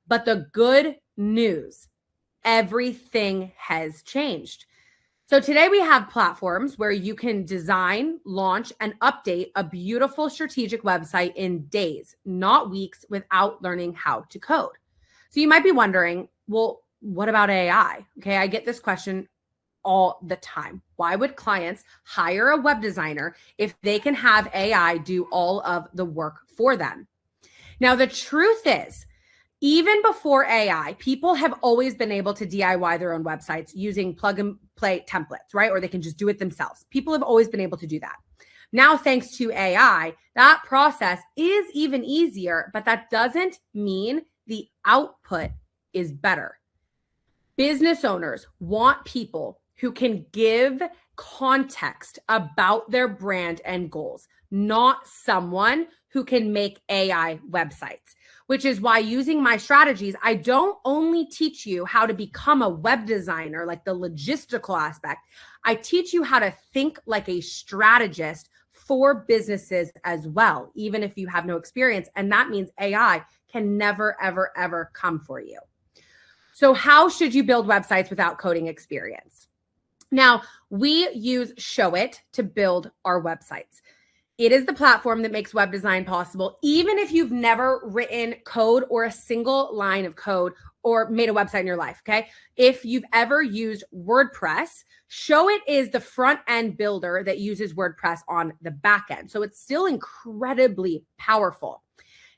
But the good news, everything has changed. So today we have platforms where you can design, launch, and update a beautiful strategic website in days, not weeks, without learning how to code. So you might be wondering, well, what about AI? Okay, I get this question all the time. Why would clients hire a web designer if they can have AI do all of the work for them? Now, the truth is, even before AI, people have always been able to DIY their own websites using plug and play templates, right? Or they can just do it themselves. People have always been able to do that. Now, thanks to AI, that process is even easier, but that doesn't mean the output is better. Business owners want people who can give context about their brand and goals, not someone who can make AI websites, which is why using my strategies, I don't only teach you how to become a web designer, like the logistical aspect. I teach you how to think like a strategist for businesses as well, even if you have no experience. And that means AI can never, ever, ever come for you. So how should you build websites without coding experience? Now, we use Showit to build our websites. It is the platform that makes web design possible, even if you've never written code or a single line of code or made a website in your life, okay? If you've ever used WordPress, Showit is the front end builder that uses WordPress on the back end. So it's still incredibly powerful.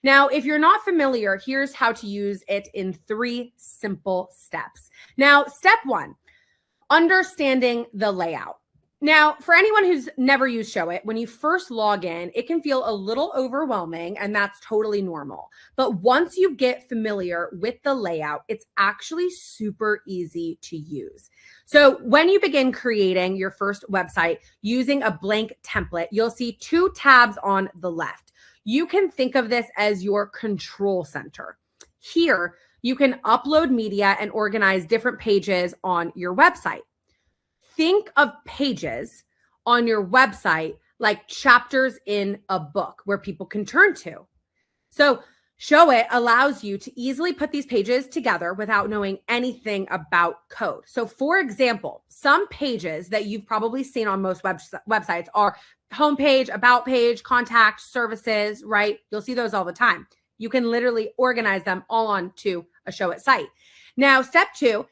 Now, if you're not familiar, here's how to use it in 3 simple steps. Now, step 1, understanding the layout. Now, for anyone who's never used Showit, when you first log in, it can feel a little overwhelming, and that's totally normal. But once you get familiar with the layout, it's actually super easy to use. So when you begin creating your first website using a blank template, you'll see 2 tabs on the left. You can think of this as your control center. Here, you can upload media and organize different pages on your website. Think of pages on your website like chapters in a book where people can turn to. So Showit allows you to easily put these pages together without knowing anything about code. So for example, some pages that you've probably seen on most websites are homepage, about page, contact, services, right? You'll see those all the time. You can literally organize them all onto a Showit site. Now, step 2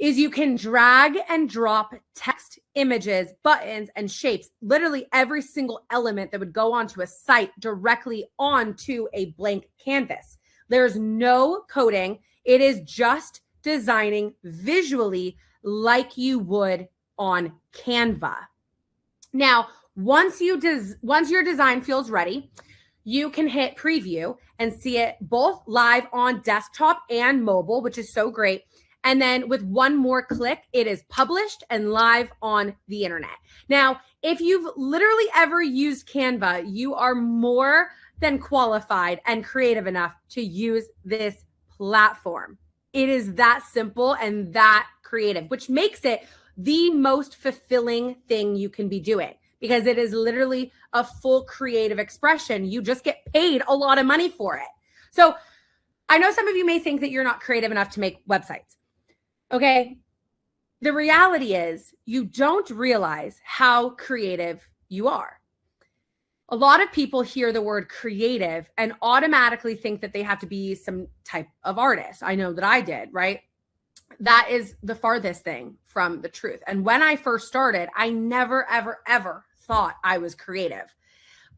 is you can drag and drop text, images, buttons, and shapes, literally every single element that would go onto a site directly onto a blank canvas. There's no coding. It is just designing visually like you would on Canva. Now, once your design feels ready, you can hit preview and see it both live on desktop and mobile, which is so great. And then with one more click, it is published and live on the internet. Now, if you've literally ever used Canva, you are more than qualified and creative enough to use this platform. It is that simple and that creative, which makes it the most fulfilling thing you can be doing because it is literally a full creative expression. You just get paid a lot of money for it. So I know some of you may think that you're not creative enough to make websites. Okay, the reality is you don't realize how creative you are. A lot of people hear the word creative and automatically think that they have to be some type of artist. I know that I did, right? That is the farthest thing from the truth. And when I first started, I never, ever, ever thought I was creative.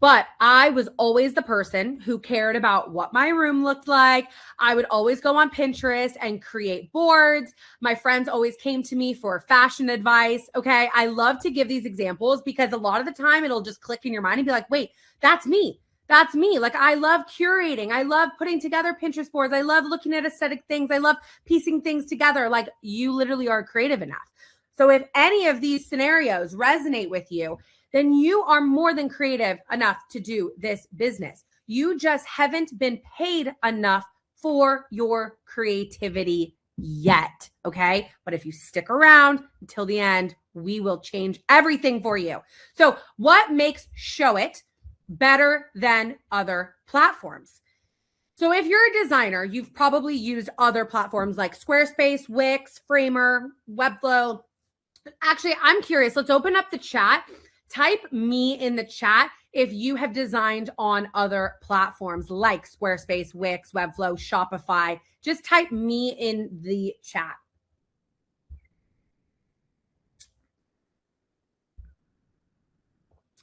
But I was always the person who cared about what my room looked like. I would always go on Pinterest and create boards. My friends always came to me for fashion advice. Okay. I love to give these examples because a lot of the time it'll just click in your mind and be like, wait, that's me. That's me. Like I love curating. I love putting together Pinterest boards. I love looking at aesthetic things. I love piecing things together. Like you literally are creative enough. So if any of these scenarios resonate with you, then you are more than creative enough to do this business. You just haven't been paid enough for your creativity yet, okay? But if you stick around until the end, we will change everything for you. So what makes Showit better than other platforms? So if you're a designer, you've probably used other platforms like Squarespace, Wix, Framer, Webflow. Actually, I'm curious. Let's open up the chat. Type me in the chat if you have designed on other platforms like Squarespace, Wix, Webflow, Shopify. Just type me in the chat.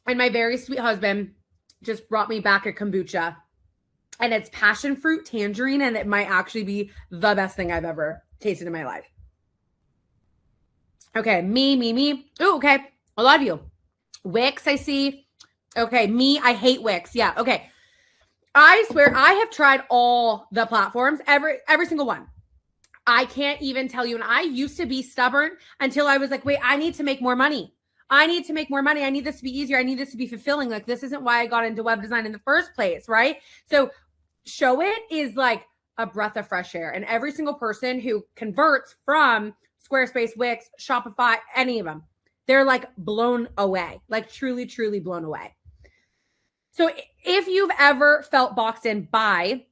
And my very sweet husband just brought me back a kombucha. And it's passion fruit tangerine, and it might actually be the best thing I've ever tasted in my life. Okay, me. Oh, okay. A lot of you. Wix, I see. Okay, me, I hate Wix. Yeah, okay. I swear I have tried all the platforms, every single one. I can't even tell you. And I used to be stubborn until I was like, wait, I need to make more money. I need to make more money. I need this to be easier. I need this to be fulfilling. Like, this isn't why I got into web design in the first place, right? So Showit is like a breath of fresh air. And every single person who converts from Squarespace, Wix, Shopify, any of them, they're like blown away, like truly, truly blown away. So if you've ever felt boxed in by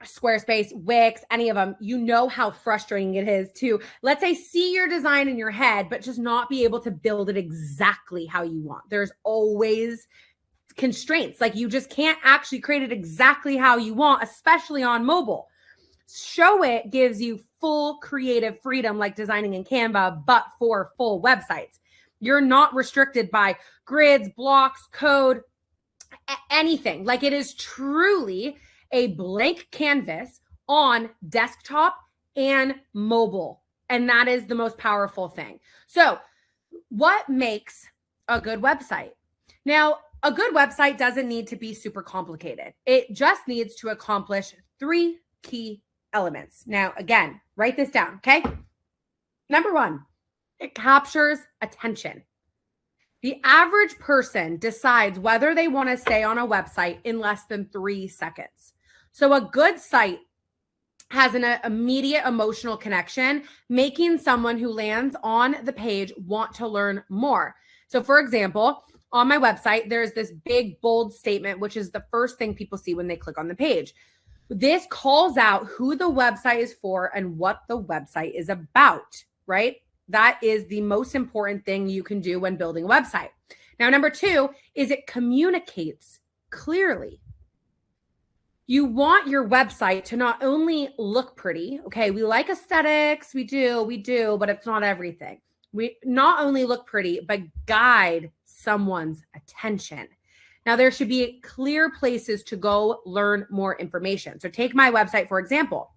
Squarespace, Wix, any of them, you know how frustrating it is to, let's say, see your design in your head, but just not be able to build it exactly how you want. There's always constraints. Like, you just can't actually create it exactly how you want, especially on mobile. Showit gives you full creative freedom, like designing in Canva, but for full websites. You're not restricted by grids, blocks, code, anything. Like, it is truly a blank canvas on desktop and mobile. And that is the most powerful thing. So what makes a good website? Now, a good website doesn't need to be super complicated. It just needs to accomplish 3 key elements. Now, again, write this down, okay? Number 1, it captures attention. The average person decides whether they want to stay on a website in less than 3 seconds. So a good site has an immediate emotional connection, making someone who lands on the page want to learn more. So for example, on my website, there's this big, bold statement, which is the first thing people see when they click on the page. This calls out who the website is for and what the website is about, right? That is the most important thing you can do when building a website. Now, number 2 is it communicates clearly. You want your website to not only look pretty, okay, we like aesthetics, we do, but it's not everything. We not only look pretty, but guide someone's attention. Now, there should be clear places to go learn more information. So take my website, for example.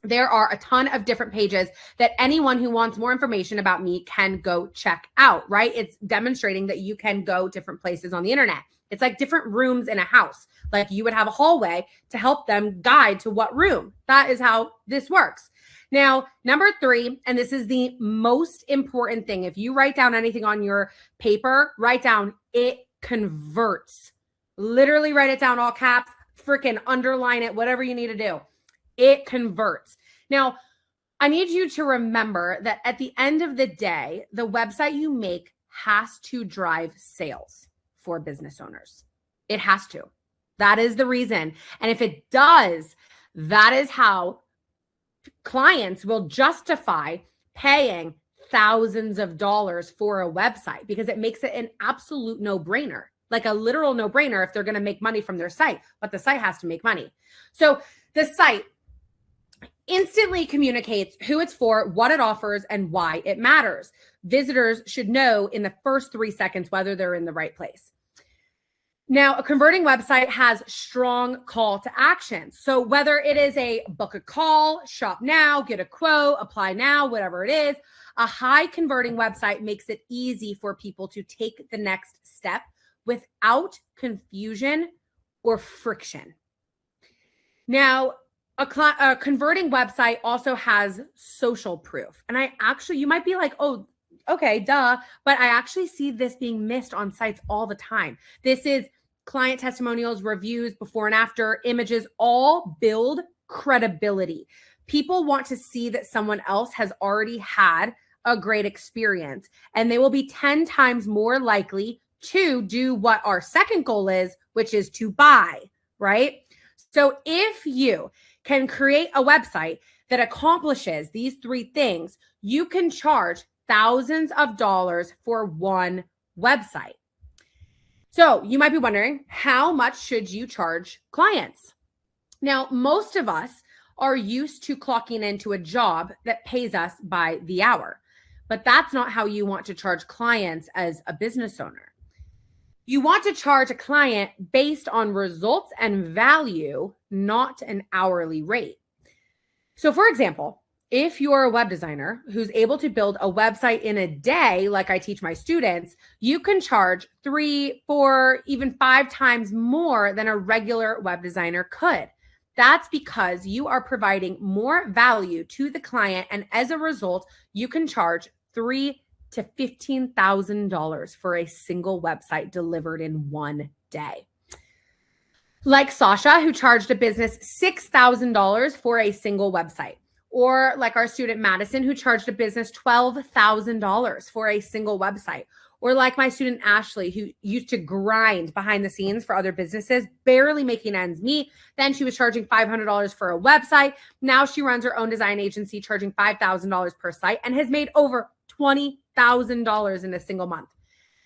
There are a ton of different pages that anyone who wants more information about me can go check out, right? It's demonstrating that you can go different places on the internet. It's like different rooms in a house. Like, you would have a hallway to help them guide to what room. That is how this works. Now, number 3, and this is the most important thing. If you write down anything on your paper, write down it converts. Literally write it down all caps, freaking underline it, whatever you need to do. It converts. Now, I need you to remember that at the end of the day, the website you make has to drive sales for business owners. It has to. That is the reason. And if it does, that is how clients will justify paying thousands of dollars for a website, because it makes it an absolute no-brainer, like a literal no-brainer if they're going to make money from their site, but the site has to make money. So the site instantly communicates who it's for, what it offers, and why it matters. Visitors should know in the first 3 seconds whether they're in the right place. Now, a converting website has strong call to action. So whether it is a book a call, shop now, get a quote, apply now, whatever it is, a high converting website makes it easy for people to take the next step without confusion or friction. Now, a converting website also has social proof. And you might be like, oh, okay, duh. But I actually see this being missed on sites all the time. This is client testimonials, reviews, before and after, images, all build credibility. People want to see that someone else has already had a great experience, and they will be 10 times more likely to do what our second goal is, which is to buy, right? So if you can create a website that accomplishes these three things, you can charge thousands of dollars for one website. So you might be wondering, how much should you charge clients? Now, most of us are used to clocking into a job that pays us by the hour, but that's not how you want to charge clients as a business owner. You want to charge a client based on results and value, not an hourly rate. So for example, if you're a web designer who's able to build a website in a day, like I teach my students, you can charge 3, 4, even 5 times more than a regular web designer could. That's because you are providing more value to the client. And as a result, you can charge $3,000 to $15,000 for a single website delivered in one day. Like Sasha, who charged a business $6,000 for a single website. Or like our student Madison, who charged a business $12,000 for a single website. Or like my student Ashley, who used to grind behind the scenes for other businesses, barely making ends meet. Then she was charging $500 for a website. Now she runs her own design agency, charging $5,000 per site, and has made over $20,000 in a single month.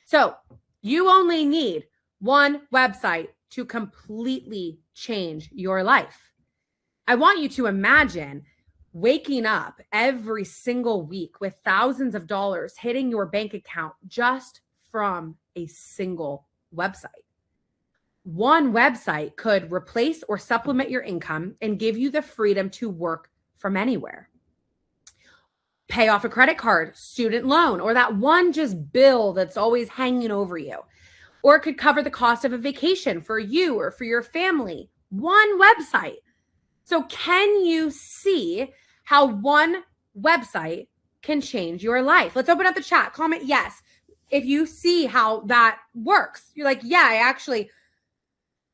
So you only need one website to completely change your life. I want you to imagine waking up every single week with thousands of dollars hitting your bank account just from a single website. One website could replace or supplement your income and give you the freedom to work from anywhere. Pay off a credit card, student loan, or that one just bill that's always hanging over you. Or it could cover the cost of a vacation for you or for your family. One website. So can you see how one website can change your life? Let's open up the chat. Comment yes if you see how that works. You're like, yeah,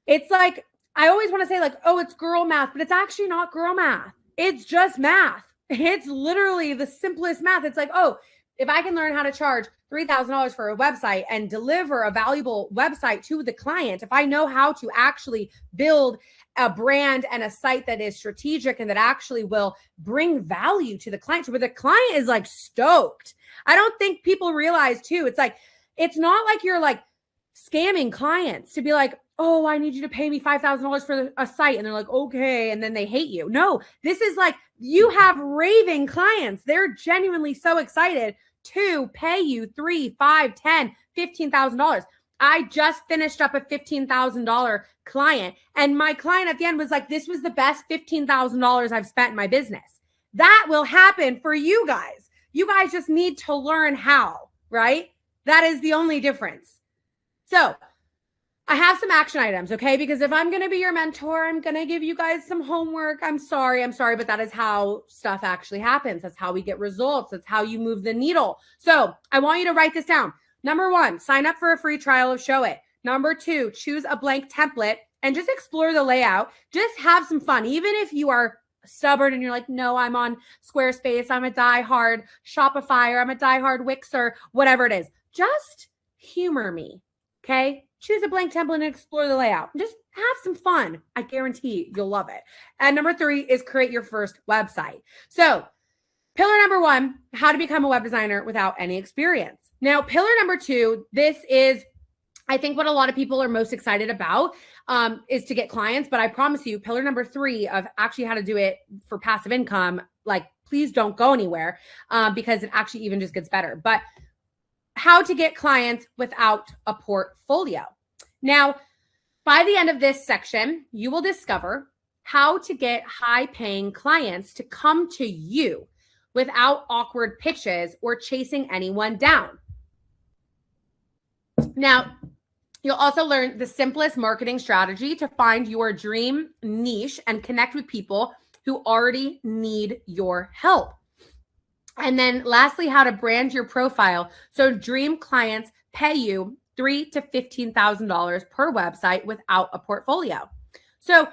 it's like, I always want to say like, oh, it's girl math, but it's actually not girl math. It's just math. It's literally the simplest math. It's like, oh, if I can learn how to charge $3,000 for a website and deliver a valuable website to the client, if I know how to actually build a brand and a site that is strategic and that actually will bring value to the client, where the client is like stoked. I don't think people realize too, it's like, it's not like you're like scamming clients to be like, oh, I need you to pay me $5,000 for a site. And they're like, okay. And then they hate you. No, this is like, you have raving clients. They're genuinely so excited to pay you $3,000, $5,000, $10,000, $15,000. I just finished up a $15,000 client. And my client at the end was like, this was the best $15,000 I've spent in my business. That will happen for you guys. You guys just need to learn how, right? That is the only difference. So I have some action items, okay? Because if I'm going to be your mentor, I'm going to give you guys some homework. I'm sorry, but that is how stuff actually happens. That's how we get results. That's how you move the needle. So I want you to write this down. Number 1, sign up for a free trial of Showit. Number 2, choose a blank template and just explore the layout. Just have some fun. Even if you are stubborn and you're like, no, I'm on Squarespace, I'm a diehard Shopify, or I'm a diehard Wix, or whatever it is. Just humor me, okay? Choose a blank template and explore the layout. Just have some fun. I guarantee you'll love it. And number 3 is create your first website. So pillar number 1, how to become a web designer without any experience. Now, pillar number 2, this is, I think, what a lot of people are most excited about is to get clients. But I promise you, pillar number 3 of actually how to do it for passive income, like, please don't go anywhere because it actually even just gets better. But how to get clients without a portfolio. Now, by the end of this section, you will discover how to get high-paying clients to come to you without awkward pitches or chasing anyone down. Now, you'll also learn the simplest marketing strategy to find your dream niche and connect with people who already need your help. And then lastly, how to brand your profile so dream clients pay you $3,000 to $15,000 per website without a portfolio. So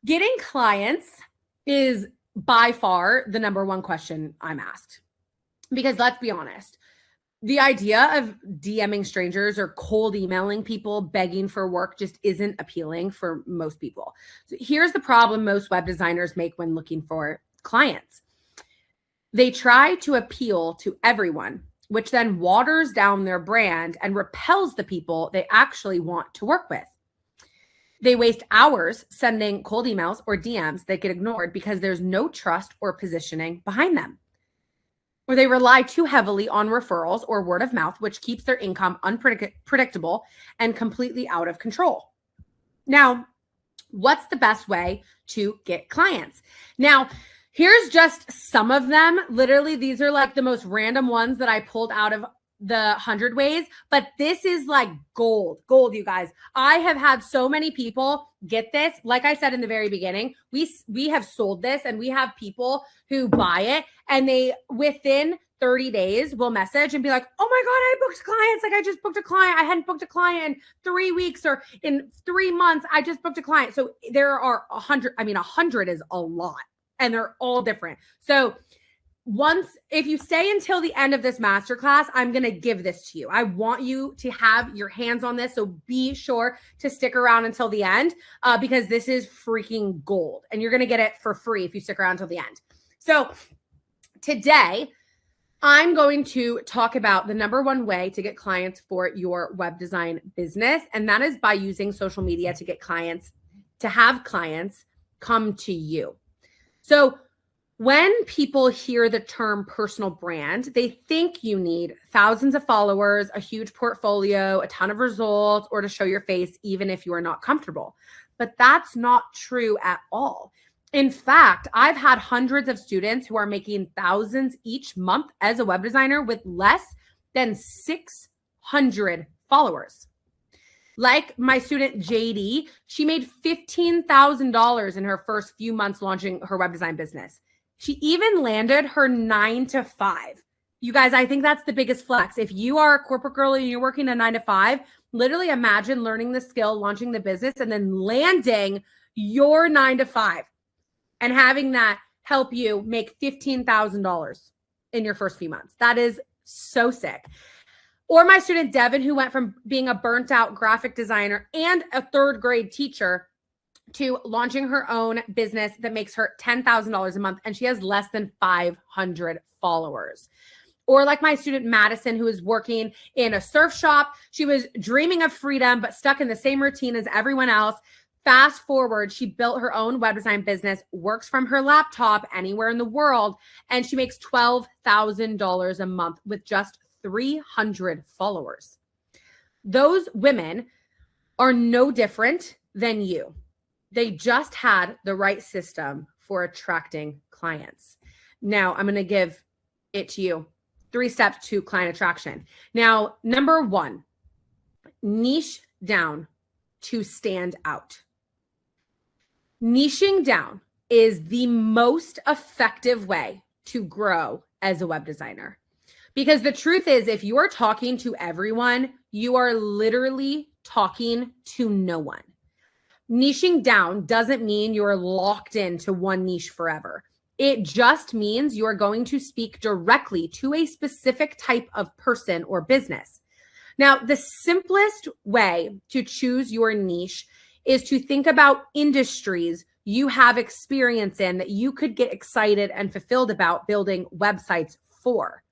getting clients is by far the number 1 question I'm asked. Because let's be honest, The idea of DMing strangers or cold emailing people begging for work just isn't appealing for most people. So here's the problem most web designers make when looking for clients. They try to appeal to everyone, which then waters down their brand and repels the people they actually want to work with. They waste hours sending cold emails or DMs that get ignored because there's no trust or positioning behind them. Or they rely too heavily on referrals or word of mouth, which keeps their income unpredictable and completely out of control. Now, what's the best way to get clients? Now, here's just some of them. Literally, these are like the most random ones that I pulled out of the 100 ways, but this is like gold, you guys. I have had so many people get this. Like I said in the very beginning, we have sold this and we have people who buy it and they within 30 days will message and be like, oh my God, I booked clients. Like I just booked a client. I hadn't booked a client in 3 weeks or in 3 months. I just booked a client. So there are 100. I mean, 100 is a lot and they're all different. So if you stay until the end of this masterclass, I'm going to give this to you. I want you to have your hands on this. So be sure to stick around until the end because this is freaking gold and you're going to get it for free if you stick around until the end. So today I'm going to talk about the number one way to get clients for your web design business. And that is by using social media to get clients, to have clients come to you. So when people hear the term personal brand, they think you need thousands of followers, a huge portfolio, a ton of results, or to show your face, even if you are not comfortable. But that's not true at all. In fact, I've had hundreds of students who are making thousands each month as a web designer with less than 600 followers. Like my student JD, she made $15,000 in her first few months launching her web design business. She even landed her 9 to 5. You guys, I think that's the biggest flex. If you are a corporate girl and you're working a 9 to 5, literally imagine learning the skill, launching the business, and then landing your 9 to 5 and having that help you make $15,000 in your first few months. That is so sick. Or my student Devin, who went from being a burnt out graphic designer and a third grade teacher to launching her own business that makes her $10,000 a month, and she has less than 500 followers. Or like my student Madison, who is working in a surf shop. She was dreaming of freedom, but stuck in the same routine as everyone else. Fast forward, she built her own web design business, works from her laptop anywhere in the world, and she makes $12,000 a month with just 300 followers. Those women are no different than you. They just had the right system for attracting clients. Now, I'm going to give it to you. 3 steps to client attraction. Now, number 1, niche down to stand out. Niching down is the most effective way to grow as a web designer. Because the truth is, if you are talking to everyone, you are literally talking to no one. Niching down doesn't mean you're locked into one niche forever. It just means you are going to speak directly to a specific type of person or business. Now, the simplest way to choose your niche is to think about industries you have experience in that you could get excited and fulfilled about building websites for.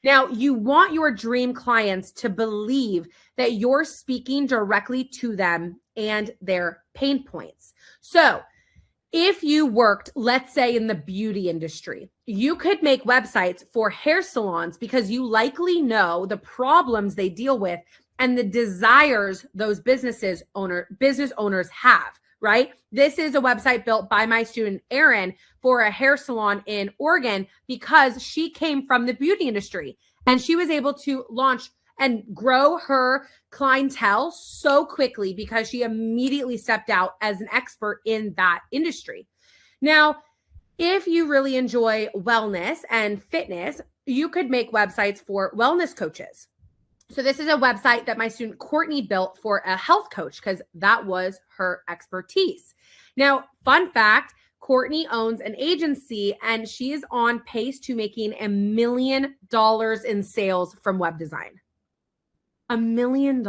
Now, you want your dream clients to believe that you're speaking directly to them and their pain points. So if you worked, let's say, in the beauty industry, you could make websites for hair salons because you likely know the problems they deal with and the desires those business owners have, right? This is a website built by my student Erin for a hair salon in Oregon because she came from the beauty industry and she was able to launch and grow her clientele so quickly because she immediately stepped out as an expert in that industry. Now, if you really enjoy wellness and fitness, you could make websites for wellness coaches. So this is a website that my student Courtney built for a health coach because that was her expertise. Now, fun fact, Courtney owns an agency and she is on pace to making $1 million in sales from web design. $1 million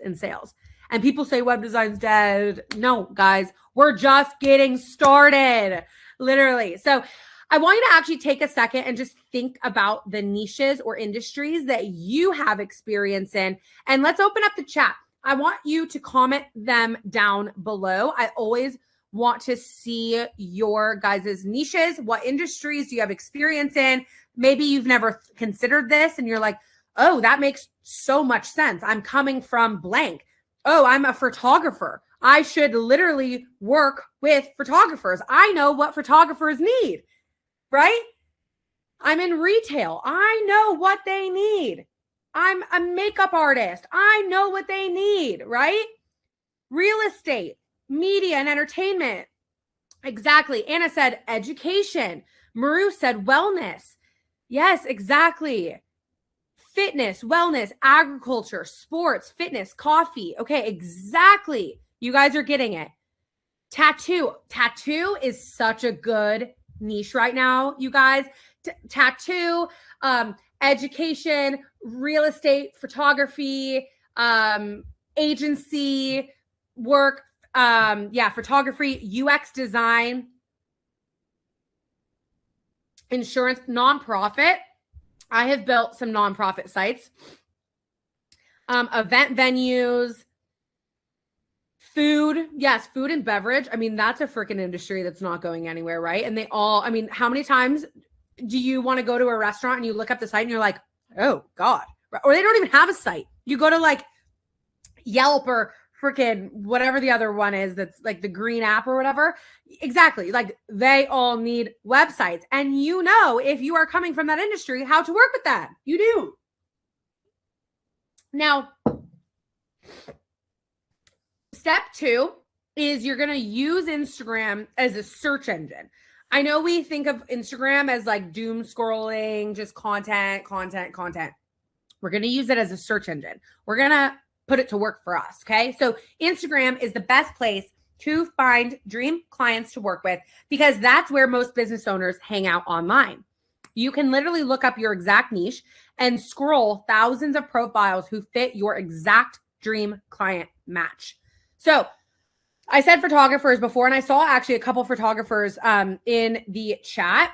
in sales. And people say web design's dead. No, guys, we're just getting started, literally. So I want you to actually take a second and just think about the niches or industries that you have experience in. And let's open up the chat. I want you to comment them down below. I always want to see your guys' niches. What industries do you have experience in? Maybe you've never considered this and you're like, oh, that makes so much sense. I'm coming from blank. Oh, I'm a photographer. I should literally work with photographers. I know what photographers need, right? I'm in retail. I know what they need. I'm a makeup artist. I know what they need, right? Real estate, media and entertainment. Exactly. Anna said education. Maru said wellness. Yes, exactly. Fitness, wellness, agriculture, sports, fitness, coffee. Okay, exactly. You guys are getting it. Tattoo. Tattoo is such a good niche right now, you guys. Tattoo, education, real estate, photography, agency work, photography, UX design, insurance, nonprofit. I have built some nonprofit sites, event venues, food. Yes, food and beverage. I mean, that's a freaking industry that's not going anywhere, right? And they all, I mean, how many times do you want to go to a restaurant and you look up the site and you're like, oh God, or they don't even have a site. You go to like Yelp or freaking whatever the other one is that's like the green app or whatever. Exactly. Like they all need websites. And you know, if you are coming from that industry, how to work with that. You do. Now, step 2 is you're going to use Instagram as a search engine. I know we think of Instagram as like doom scrolling, just content. We're going to use it as a search engine. We're going to put it to work for us. Okay. So Instagram is the best place to find dream clients to work with because that's where most business owners hang out online. You can literally look up your exact niche and scroll thousands of profiles who fit your exact dream client match. So I said photographers before, and I saw actually a couple photographers in the chat.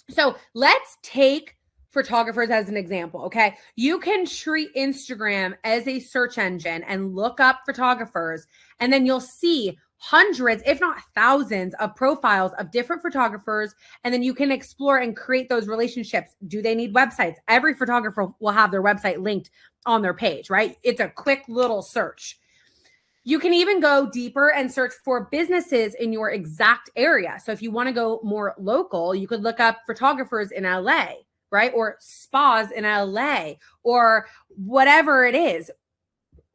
So let's take photographers as an example, okay? You can treat Instagram as a search engine and look up photographers, and then you'll see hundreds, if not thousands, of profiles of different photographers, and then you can explore and create those relationships. Do they need websites? Every photographer will have their website linked on their page, right? It's a quick little search. You can even go deeper and search for businesses in your exact area. So if you want to go more local, you could look up photographers in LA, right? Or spas in LA or whatever it is,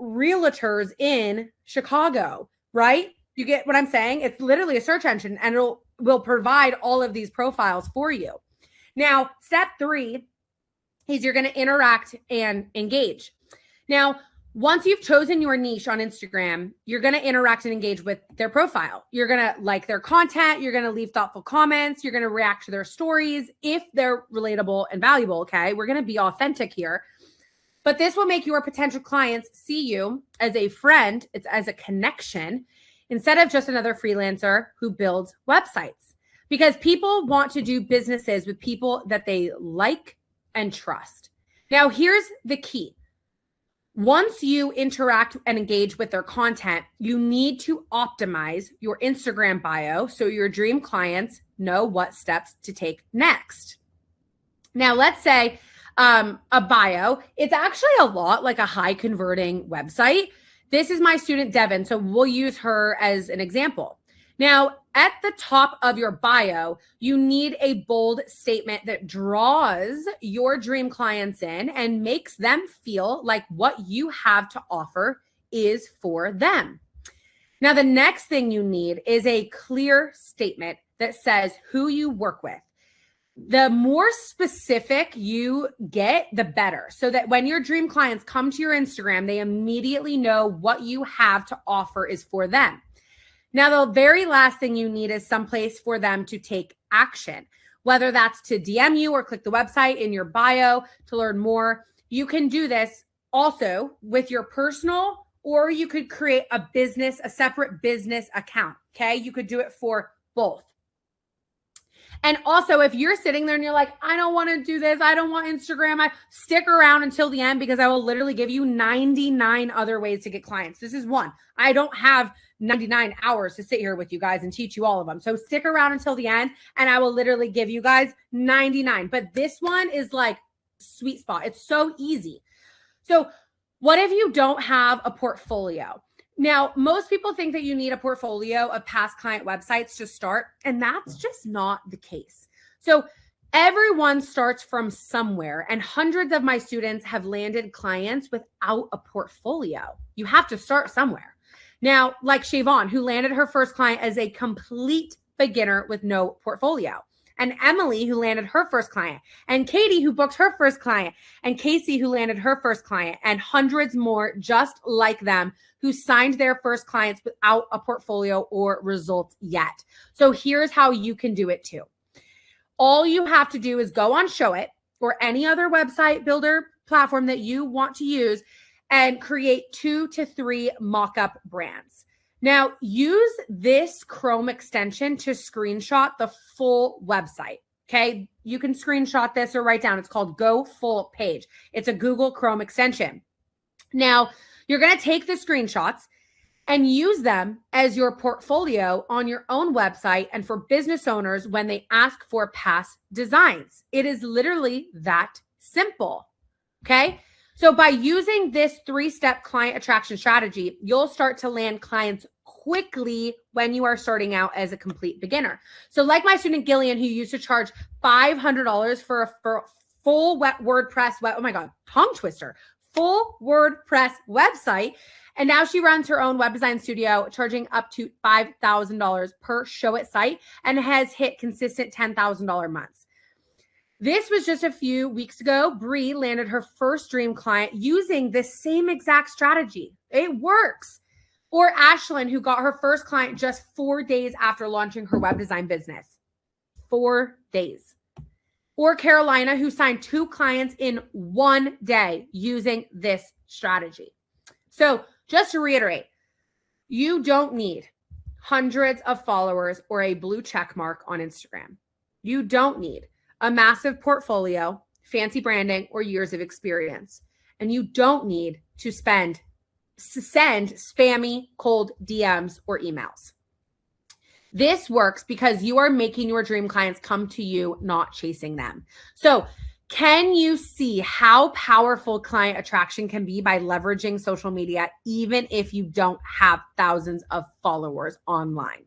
realtors in Chicago, right? You get what I'm saying? It's literally a search engine and will provide all of these profiles for you. Now, step 3 is you're going to interact and engage. Now, once you've chosen your niche on Instagram, you're going to interact and engage with their profile. You're going to like their content. You're going to leave thoughtful comments. You're going to react to their stories if they're relatable and valuable, okay? We're going to be authentic here. But this will make your potential clients see you as a friend. It's as a connection instead of just another freelancer who builds websites. Because people want to do businesses with people that they like and trust. Now, here's the key. Once you interact and engage with their content, you need to optimize your Instagram bio so your dream clients know what steps to take next. Now, let's say a bio, it's actually a lot like a high converting website. This is my student, Devin, so we'll use her as an example. Now, at the top of your bio, you need a bold statement that draws your dream clients in and makes them feel like what you have to offer is for them. Now, the next thing you need is a clear statement that says who you work with. The more specific you get, the better, so that when your dream clients come to your Instagram, they immediately know what you have to offer is for them. Now, the very last thing you need is someplace for them to take action, whether that's to DM you or click the website in your bio to learn more. You can do this also with your personal, or you could create a separate business account. Okay. You could do it for both. And also, if you're sitting there and you're like, I don't want to do this, I don't want Instagram, stick around until the end, because I will literally give you 99 other ways to get clients. This is one. I don't have 99 hours to sit here with you guys and teach you all of them. So stick around until the end and I will literally give you guys 99. But this one is like sweet spot. It's so easy. So what if you don't have a portfolio? Now, most people think that you need a portfolio of past client websites to start, and that's just not the case. So everyone starts from somewhere, and hundreds of my students have landed clients without a portfolio. You have to start somewhere. Now, like Shavon, who landed her first client as a complete beginner with no portfolio. And Emily, who landed her first client, and Katie, who booked her first client, and Casey, who landed her first client, and hundreds more just like them who signed their first clients without a portfolio or results yet. So here's how you can do it too. All you have to do is go on Showit or any other website builder platform that you want to use and create 2 to 3 mock-up brands. Now, use this Chrome extension to screenshot the full website, okay? You can screenshot this or write down. It's called Go Full Page. It's a Google Chrome extension. Now, you're going to take the screenshots and use them as your portfolio on your own website and for business owners when they ask for past designs. It is literally that simple, okay? So by using this 3-step client attraction strategy, you'll start to land clients quickly when you are starting out as a complete beginner. So like my student Gillian, who used to charge $500 for a full WordPress, oh my God, tongue twister, full WordPress website. And now she runs her own web design studio, charging up to $5,000 per Showit site and has hit consistent $10,000 months. This was just a few weeks ago. Bree landed her first dream client using this same exact strategy. It works. Or Ashlyn, who got her first client just 4 days after launching her web design business. 4 days. Or Carolina, who signed 2 clients in 1 day using this strategy. So just to reiterate, you don't need hundreds of followers or a blue check mark on Instagram. You don't need a massive portfolio, fancy branding, or years of experience. And you don't need to send spammy cold DMs or emails. This works because you are making your dream clients come to you, not chasing them. So can you see how powerful client attraction can be by leveraging social media, even if you don't have thousands of followers online?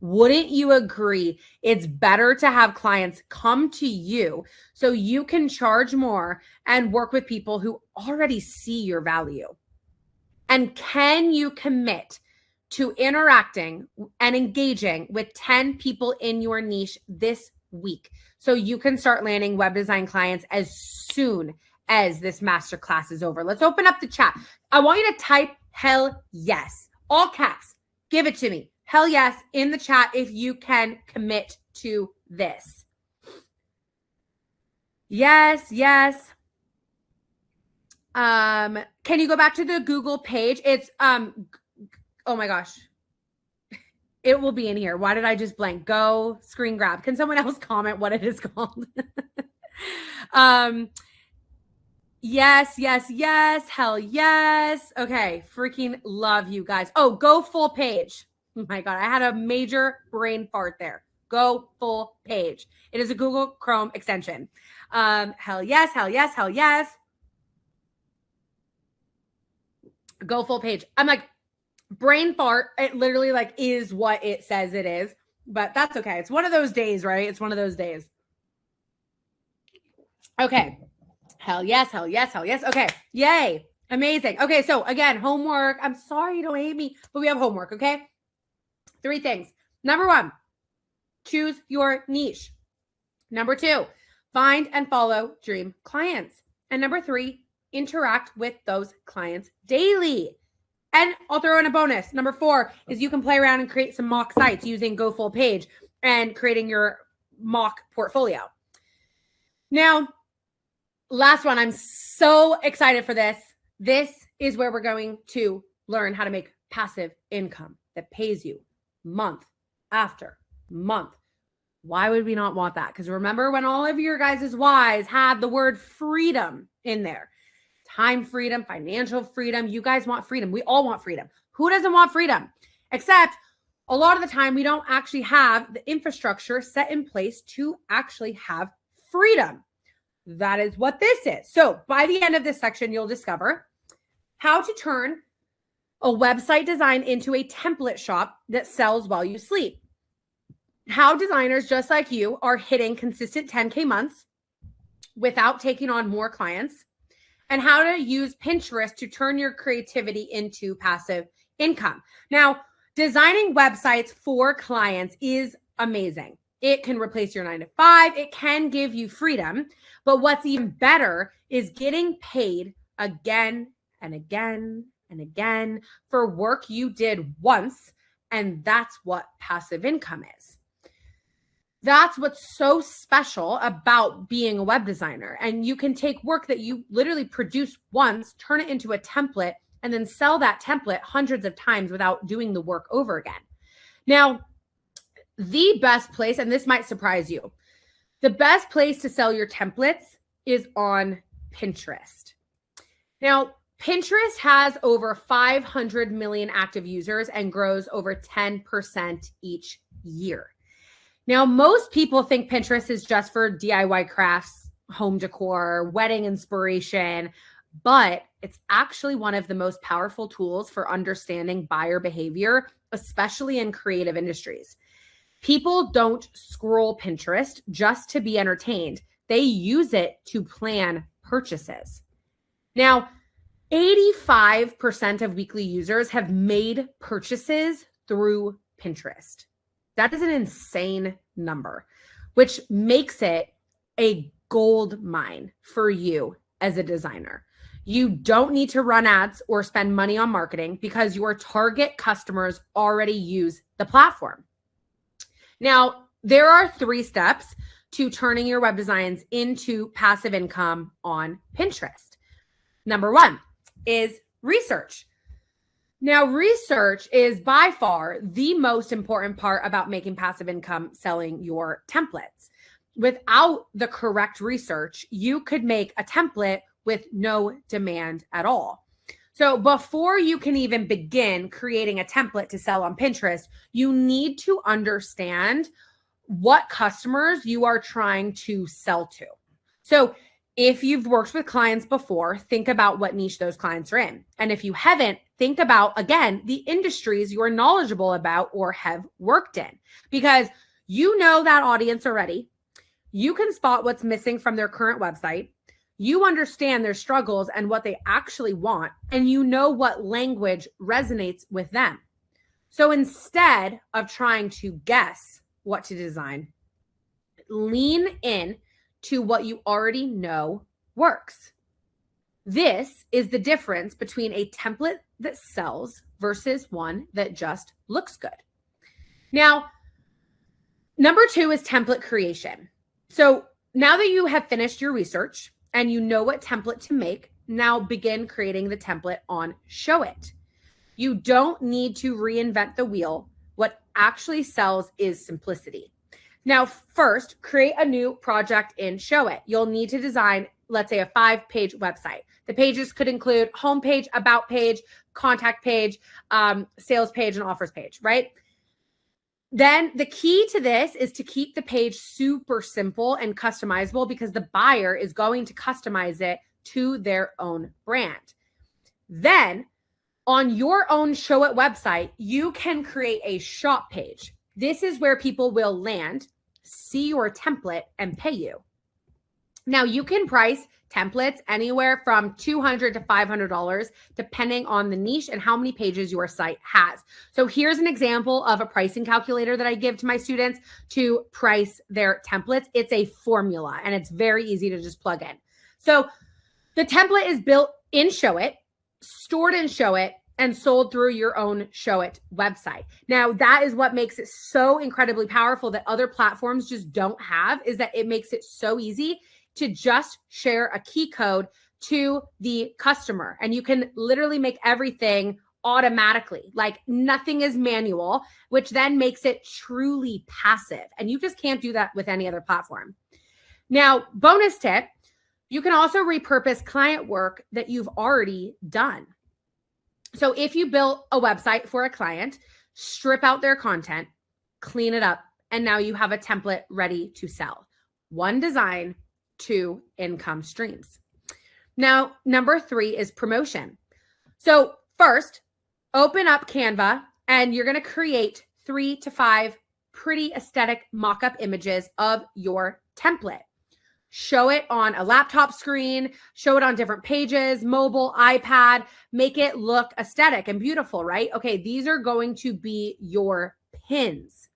Wouldn't you agree it's better to have clients come to you so you can charge more and work with people who already see your value? And can you commit to interacting and engaging with 10 people in your niche this week so you can start landing web design clients as soon as this masterclass is over? Let's open up the chat. I want you to type hell yes, all caps. Give it to me. Hell yes in the chat if you can commit to this. Yes, yes. Can you go back to the Google page? It's, oh my gosh, it will be in here. Why did I just blank? Go screen grab. Can someone else comment what it is called? Yes, yes, yes. Hell yes. Okay. Freaking love you guys. Oh, Go Full Page. Oh my God. I had a major brain fart there. Go Full Page. It is a Google Chrome extension. Hell yes, hell yes, hell yes. Go Full Page. I'm like, brain fart. It literally like is what it says it is, but that's okay. It's one of those days, right? It's one of those days. Okay. Hell yes, hell yes, hell yes. Okay. Yay. Amazing. Okay. So again, homework. I'm sorry you don't hate me, but we have homework. Okay. 3 things. Number 1, choose your niche. Number 2, find and follow dream clients. And number 3, interact with those clients daily. And I'll throw in a bonus. Number 4 is you can play around and create some mock sites using Go Full Page and creating your mock portfolio. Now, last one, I'm so excited for this. This is where we're going to learn how to make passive income that pays you month after month. Why would we not want that? Because remember when all of your guys' whys had the word freedom in there. Time freedom, financial freedom. You guys want freedom. We all want freedom. Who doesn't want freedom? Except a lot of the time we don't actually have the infrastructure set in place to actually have freedom. That is what this is. So by the end of this section, you'll discover how to turn a website design into a template shop that sells while you sleep. How designers just like you are hitting consistent 10K months without taking on more clients, and how to use Pinterest to turn your creativity into passive income. Now, designing websites for clients is amazing. It can replace your 9 to 5. It can give you freedom. But what's even better is getting paid again and again and again for work you did once. And that's what passive income is. That's what's so special about being a web designer. And you can take work that you literally produce once, turn it into a template, and then sell that template hundreds of times without doing the work over again. Now, the best place, and this might surprise you, the best place to sell your templates is on Pinterest. Now, Pinterest has over 500 million active users and grows over 10% each year. Now, most people think Pinterest is just for DIY crafts, home decor, wedding inspiration, but it's actually one of the most powerful tools for understanding buyer behavior, especially in creative industries. People don't scroll Pinterest just to be entertained. They use it to plan purchases. Now, 85% of weekly users have made purchases through Pinterest. That is an insane number, which makes it a gold mine for you as a designer. You don't need to run ads or spend money on marketing because your target customers already use the platform. Now, there are 3 steps to turning your web designs into passive income on Pinterest. Number 1 is research. Now, research is by far the most important part about making passive income selling your templates. Without the correct research, you could make a template with no demand at all. So before you can even begin creating a template to sell on Pinterest, you need to understand what customers you are trying to sell to. So if you've worked with clients before, think about what niche those clients are in. And if you haven't, think about, again, the industries you are knowledgeable about or have worked in, because you know that audience already. You can spot what's missing from their current website. You understand their struggles and what they actually want, and you know what language resonates with them. So instead of trying to guess what to design, lean in to what you already know works. This is the difference between a template that sells versus one that just looks good. Now, number 2 is template creation. So now that you have finished your research and you know what template to make, now begin creating the template on Showit. You don't need to reinvent the wheel. What actually sells is simplicity. Now, first, create a new project in Showit. You'll need to design, let's say, a 5-page website. The pages could include homepage, about page, contact page, sales page, and offers page, right? Then the key to this is to keep the page super simple and customizable, because the buyer is going to customize it to their own brand. Then on your own Showit website, you can create a shop page. This is where people will land, see your template, and pay you. Now, you can price templates anywhere from $200 to $500, depending on the niche and how many pages your site has. So here's an example of a pricing calculator that I give to my students to price their templates. It's a formula, and it's very easy to just plug in. So the template is built in Showit, stored in Showit, and sold through your own Showit website. Now, that is what makes it so incredibly powerful that other platforms just don't have, is that it makes it so easy to just share a key code to the customer. And you can literally make everything automatically, like nothing is manual, which then makes it truly passive. And you just can't do that with any other platform. Now, bonus tip, you can also repurpose client work that you've already done. So if you built a website for a client, strip out their content, clean it up, and now you have a template ready to sell. 1 design, 2 income streams. Now, number 3 is promotion. So first, open up Canva and you're going to create 3 to 5 pretty aesthetic mock-up images of your template. Show it on a laptop screen, show it on different pages, mobile, iPad, make it look aesthetic and beautiful, right? Okay, these are going to be your pins.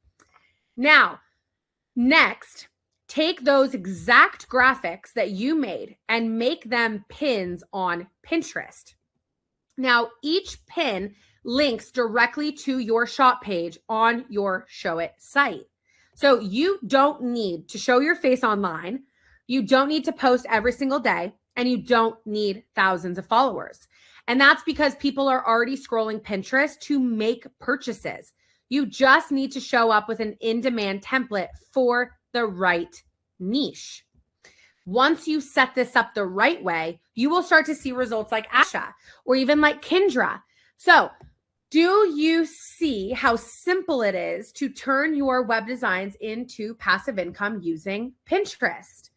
Now, next, take those exact graphics that you made and make them pins on Pinterest. Now, each pin links directly to your shop page on your Showit site. So you don't need to show your face online. You don't need to post every single day, and you don't need thousands of followers. And that's because people are already scrolling Pinterest to make purchases. You just need to show up with an in-demand template for the right niche. Once you set this up the right way, you will start to see results like Asha or even like Kendra. So, do you see how simple it is to turn your web designs into passive income using Pinterest?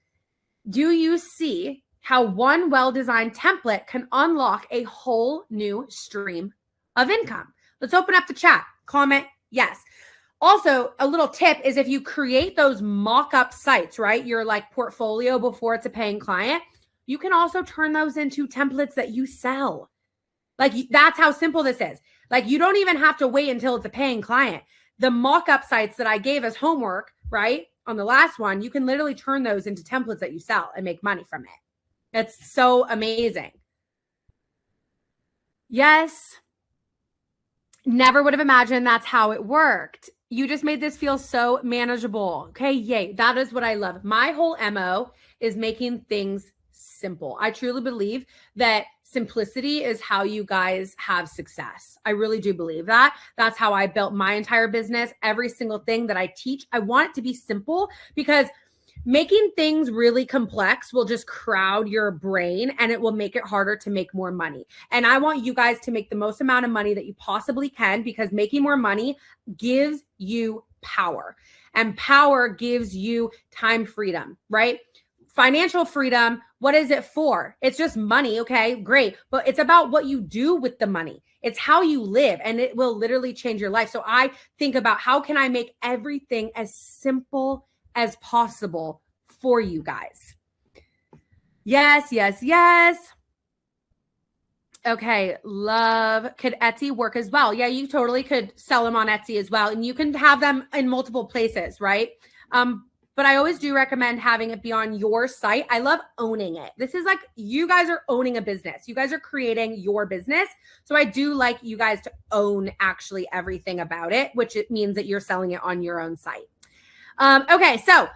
Do you see how one well-designed template can unlock a whole new stream of income? Let's open up the chat. Comment yes. Also, a little tip is if you create those mock-up sites, right, your like portfolio before it's a paying client, you can also turn those into templates that you sell. Like that's how simple this is. Like you don't even have to wait until it's a paying client. The mock-up sites that I gave as homework, right, on the last one, you can literally turn those into templates that you sell and make money from it. That's so amazing. Yes. Never would have imagined that's how it worked. You just made this feel so manageable. Okay, yay. That is what I love. My whole MO is making things simple. I truly believe that simplicity is how you guys have success. I really do believe that. That's how I built my entire business. Every single thing that I teach, I want it to be simple because making things really complex will just crowd your brain and it will make it harder to make more money. And I want you guys to make the most amount of money that you possibly can because making more money gives you power. And power gives you time freedom, right? Financial freedom, what is it for? It's just money, okay, great. But it's about what you do with the money. It's how you live and it will literally change your life. So I think about how can I make everything as simple as possible for you guys. Yes, yes, yes. Okay, love. Could Etsy work as well? Yeah, you totally could sell them on Etsy as well. And you can have them in multiple places, right? But I always do recommend having it be on your site. I love owning it. This is like you guys are owning a business. You guys are creating your business. So I do like you guys to own actually everything about it, which it means that you're selling it on your own site. Okay, so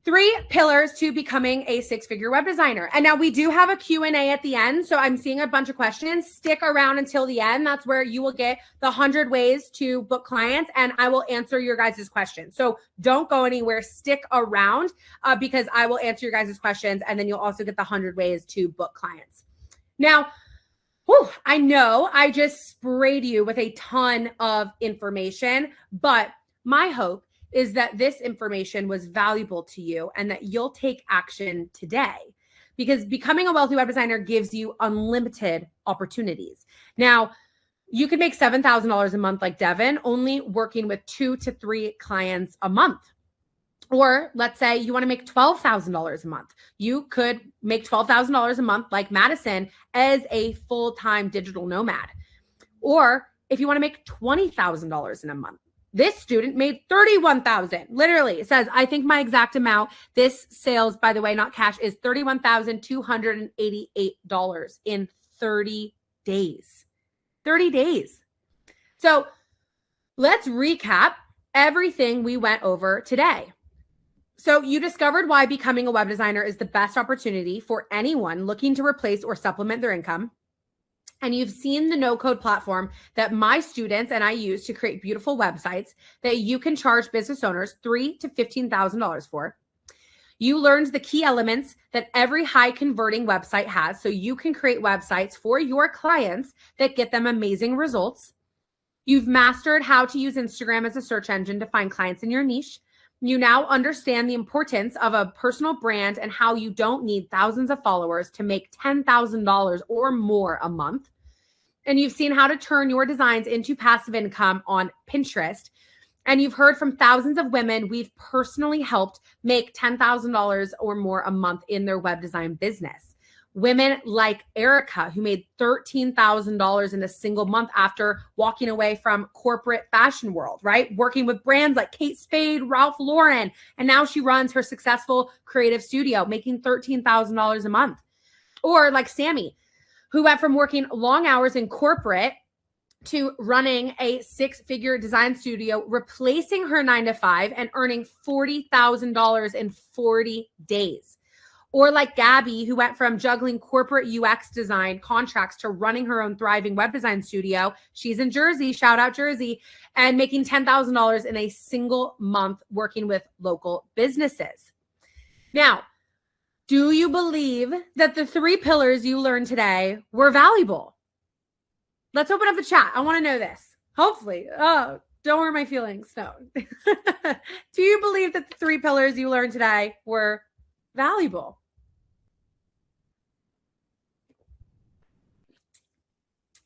3 pillars to becoming a 6-figure web designer. And now we do have a Q&A at the end. So I'm seeing a bunch of questions. Stick around until the end. That's where you will get the 100 ways to book clients and I will answer your guys' questions. So don't go anywhere. Stick around because I will answer your guys' questions and then you'll also get the 100 ways to book clients. Now, I know I just sprayed you with a ton of information, but my hope is that this information was valuable to you and that you'll take action today because becoming a wealthy web designer gives you unlimited opportunities. Now, you could make $7,000 a month like Devin, only working with 2 to 3 clients a month. Or let's say you want to make $12,000 a month. You could make $12,000 a month like Madison as a full-time digital nomad. Or if you want to make $20,000 in a month. This student made $31,000. Literally, it says, I think my exact amount, this sales, by the way, not cash, is $31,288 in 30 days. 30 days. So let's recap everything we went over today. So you discovered why becoming a web designer is the best opportunity for anyone looking to replace or supplement their income. And you've seen the no-code platform that my students and I use to create beautiful websites that you can charge business owners $3,000 to $15,000 for. You learned the key elements that every high converting website has, so you can create websites for your clients that get them amazing results. You've mastered how to use Instagram as a search engine to find clients in your niche. You now understand the importance of a personal brand and how you don't need thousands of followers to make $10,000 or more a month. And you've seen how to turn your designs into passive income on Pinterest. And you've heard from thousands of women we've personally helped make $10,000 or more a month in their web design business. Women like Erica, who made $13,000 in a single month after walking away from corporate fashion world, right? Working with brands like Kate Spade, Ralph Lauren, and now she runs her successful creative studio, making $13,000 a month. Or like Sammy, who went from working long hours in corporate to running a 6-figure design studio, replacing her 9-to-5 and earning $40,000 in 40 days. Or like Gabby, who went from juggling corporate UX design contracts to running her own thriving web design studio. She's in Jersey, shout out Jersey, and making $10,000 in a single month working with local businesses. Now, do you believe that the 3 pillars you learned today were valuable? Let's open up the chat. I want to know this. Hopefully. Oh, don't hurt my feelings. No. Do you believe that the 3 pillars you learned today were valuable?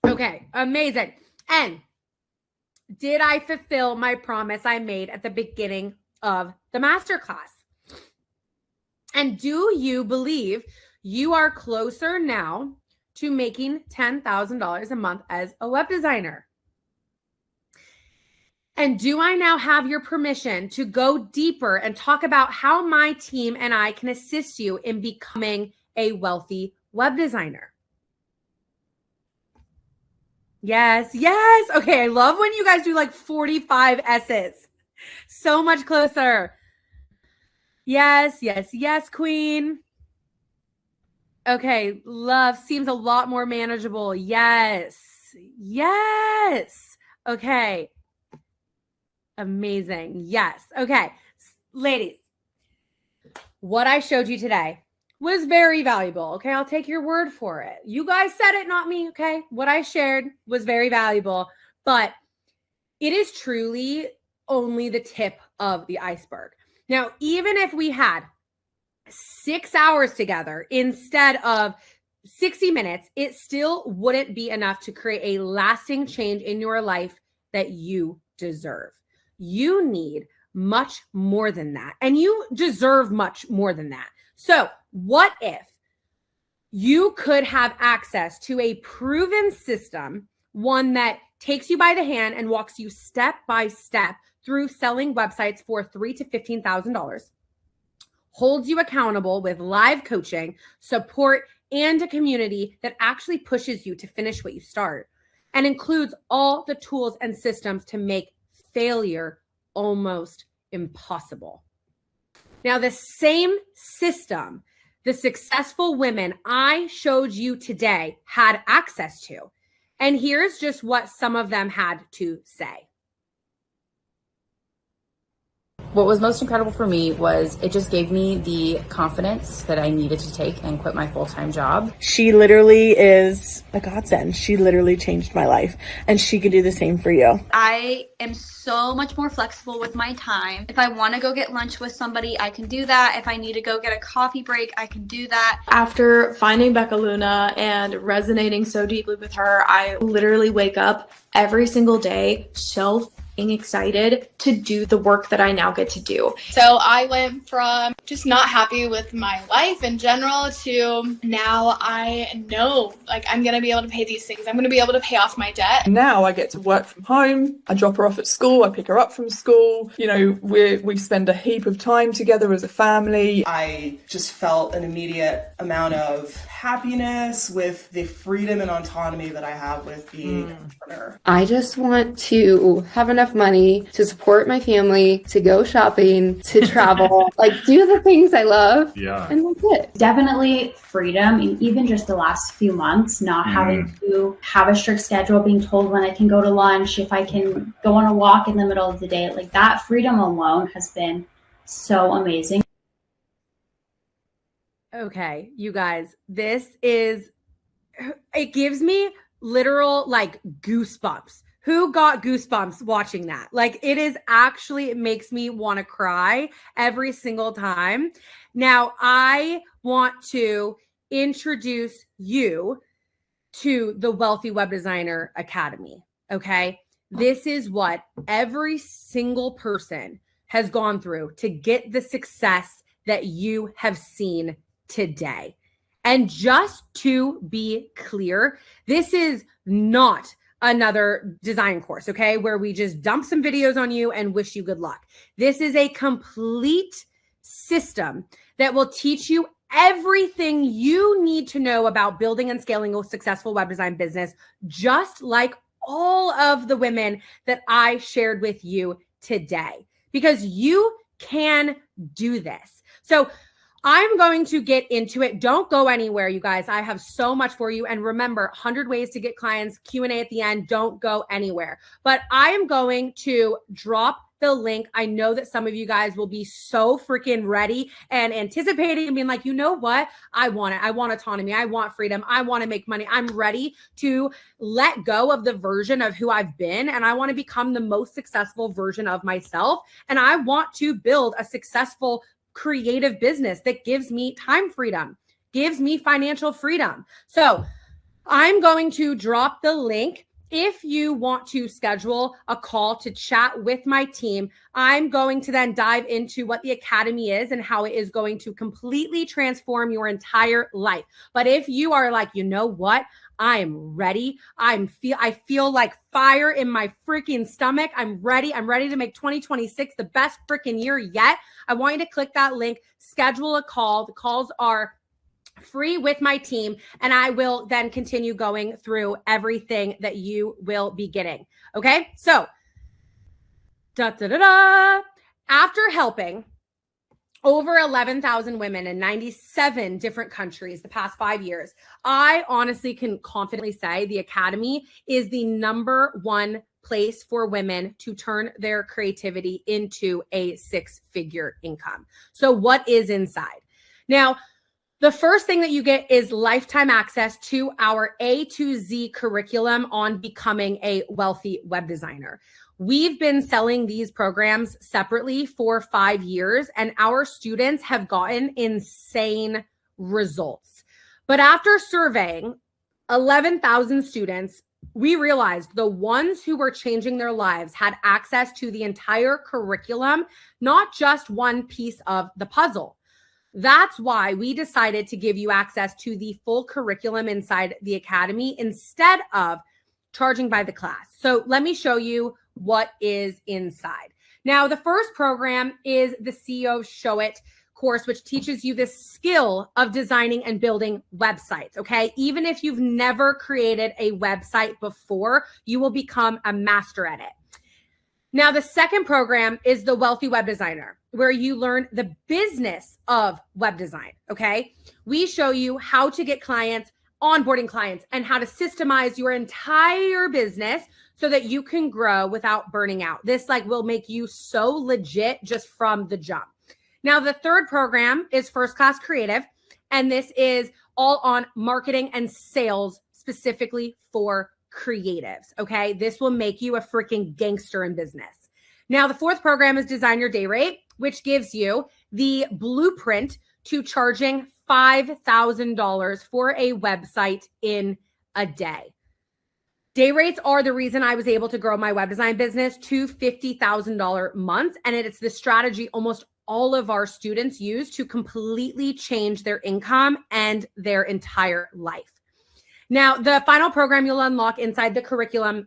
Okay, amazing. And did I fulfill my promise I made at the beginning of the masterclass? And do you believe you are closer now to making $10,000 a month as a web designer? And do I now have your permission to go deeper and talk about how my team and I can assist you in becoming a wealthy web designer? Yes, yes. Okay, I love when you guys do like 45 S's. So much closer. Yes, yes, yes, queen. Okay, love seems a lot more manageable. Yes, yes. Okay. Amazing. Yes. Okay. Ladies, what I showed you today was very valuable. Okay. I'll take your word for it. You guys said it, not me. Okay. What I shared was very valuable, but it is truly only the tip of the iceberg. Now, even if we had 6 hours together instead of 60 minutes, it still wouldn't be enough to create a lasting change in your life that you deserve. You need much more than that, and you deserve much more than that. So what if you could have access to a proven system, one that takes you by the hand and walks you step by step through selling websites for $3,000 to $15,000, holds you accountable with live coaching, support, and a community that actually pushes you to finish what you start, and includes all the tools and systems to make failure almost impossible. Now, the same system the successful women I showed you today had access to. And here's just what some of them had to say. What was most incredible for me was it just gave me the confidence that I needed to take and quit my full-time job. She literally is a godsend. She literally changed my life, and she could do the same for you. I am so much more flexible with my time. If I want to go get lunch with somebody, I can do that. If I need to go get a coffee break, I can do that. After finding Becca Luna and resonating so deeply with her, I literally wake up every single day so excited to do the work that I now get to do. So I went from just not happy with my life in general to now I know like I'm going to be able to pay these things. I'm going to be able to pay off my debt. Now I get to work from home. I drop her off at school. I pick her up from school. You know, we spend a heap of time together as a family. I just felt an immediate amount of happiness, with the freedom and autonomy that I have with being an entrepreneur. I just want to have enough money to support my family, to go shopping, to travel, like do the things I love. Yeah. And that's it. Definitely freedom. And even just the last few months, not having to have a strict schedule, being told when I can go to lunch, if I can go on a walk in the middle of the day, like that freedom alone has been so amazing. Okay, you guys, it gives me literal like goosebumps. Who got goosebumps watching that? Like it makes me want to cry every single time. Now, I want to introduce you to the Wealthy Web Designer Academy. Okay. This is what every single person has gone through to get the success that you have seen today. And just to be clear, this is not another design course, okay, where we just dump some videos on you and wish you good luck. This is a complete system that will teach you everything you need to know about building and scaling a successful web design business, just like all of the women that I shared with you today, because you can do this. So I'm going to get into it. Don't go anywhere, you guys. I have so much for you. And remember, 100 ways to get clients, Q&A at the end. Don't go anywhere. But I am going to drop the link. I know that some of you guys will be so freaking ready and anticipating and being like, you know what? I want it. I want autonomy. I want freedom. I want to make money. I'm ready to let go of the version of who I've been. And I want to become the most successful version of myself. And I want to build a successful creative business that gives me time freedom, gives me financial freedom. So I'm going to drop the link. If you want to schedule a call to chat with my team, I'm going to then dive into what the Academy is and how it is going to completely transform your entire life. But if you are like, you know what? I am ready. I feel like fire in my freaking stomach. I'm ready. I'm ready to make 2026 the best freaking year yet. I want you to click that link, schedule a call. The calls are free with my team, and I will then continue going through everything that you will be getting. Okay. So after helping over 11,000 women in 97 different countries the past 5 years, I honestly can confidently say the Academy is the #1 place for women to turn their creativity into a 6-figure income. So what is inside? Now, the first thing that you get is lifetime access to our A to Z curriculum on becoming a wealthy web designer. We've been selling these programs separately for 5 years, and our students have gotten insane results. But after surveying 11,000 students, we realized the ones who were changing their lives had access to the entire curriculum, not just one piece of the puzzle. That's why we decided to give you access to the full curriculum inside the Academy instead of charging by the class. So let me show you what is inside. Now, the first program is the CEO Show It course, which teaches you the skill of designing and building websites. Okay. Even if you've never created a website before, you will become a master at it. Now, the second program is the Wealthy Web Designer, where you learn the business of web design, okay? We show you how to get clients, onboarding clients, and how to systemize your entire business so that you can grow without burning out. This will make you so legit just from the jump. Now, the third program is First Class Creative, and this is all on marketing and sales specifically for creatives, okay? This will make you a freaking gangster in business. Now, the fourth program is Design Your Day Rate, which gives you the blueprint to charging $5,000 for a website in a day. Day rates are the reason I was able to grow my web design business to $50,000 months, and it's the strategy almost all of our students use to completely change their income and their entire life. Now, the final program you'll unlock inside the curriculum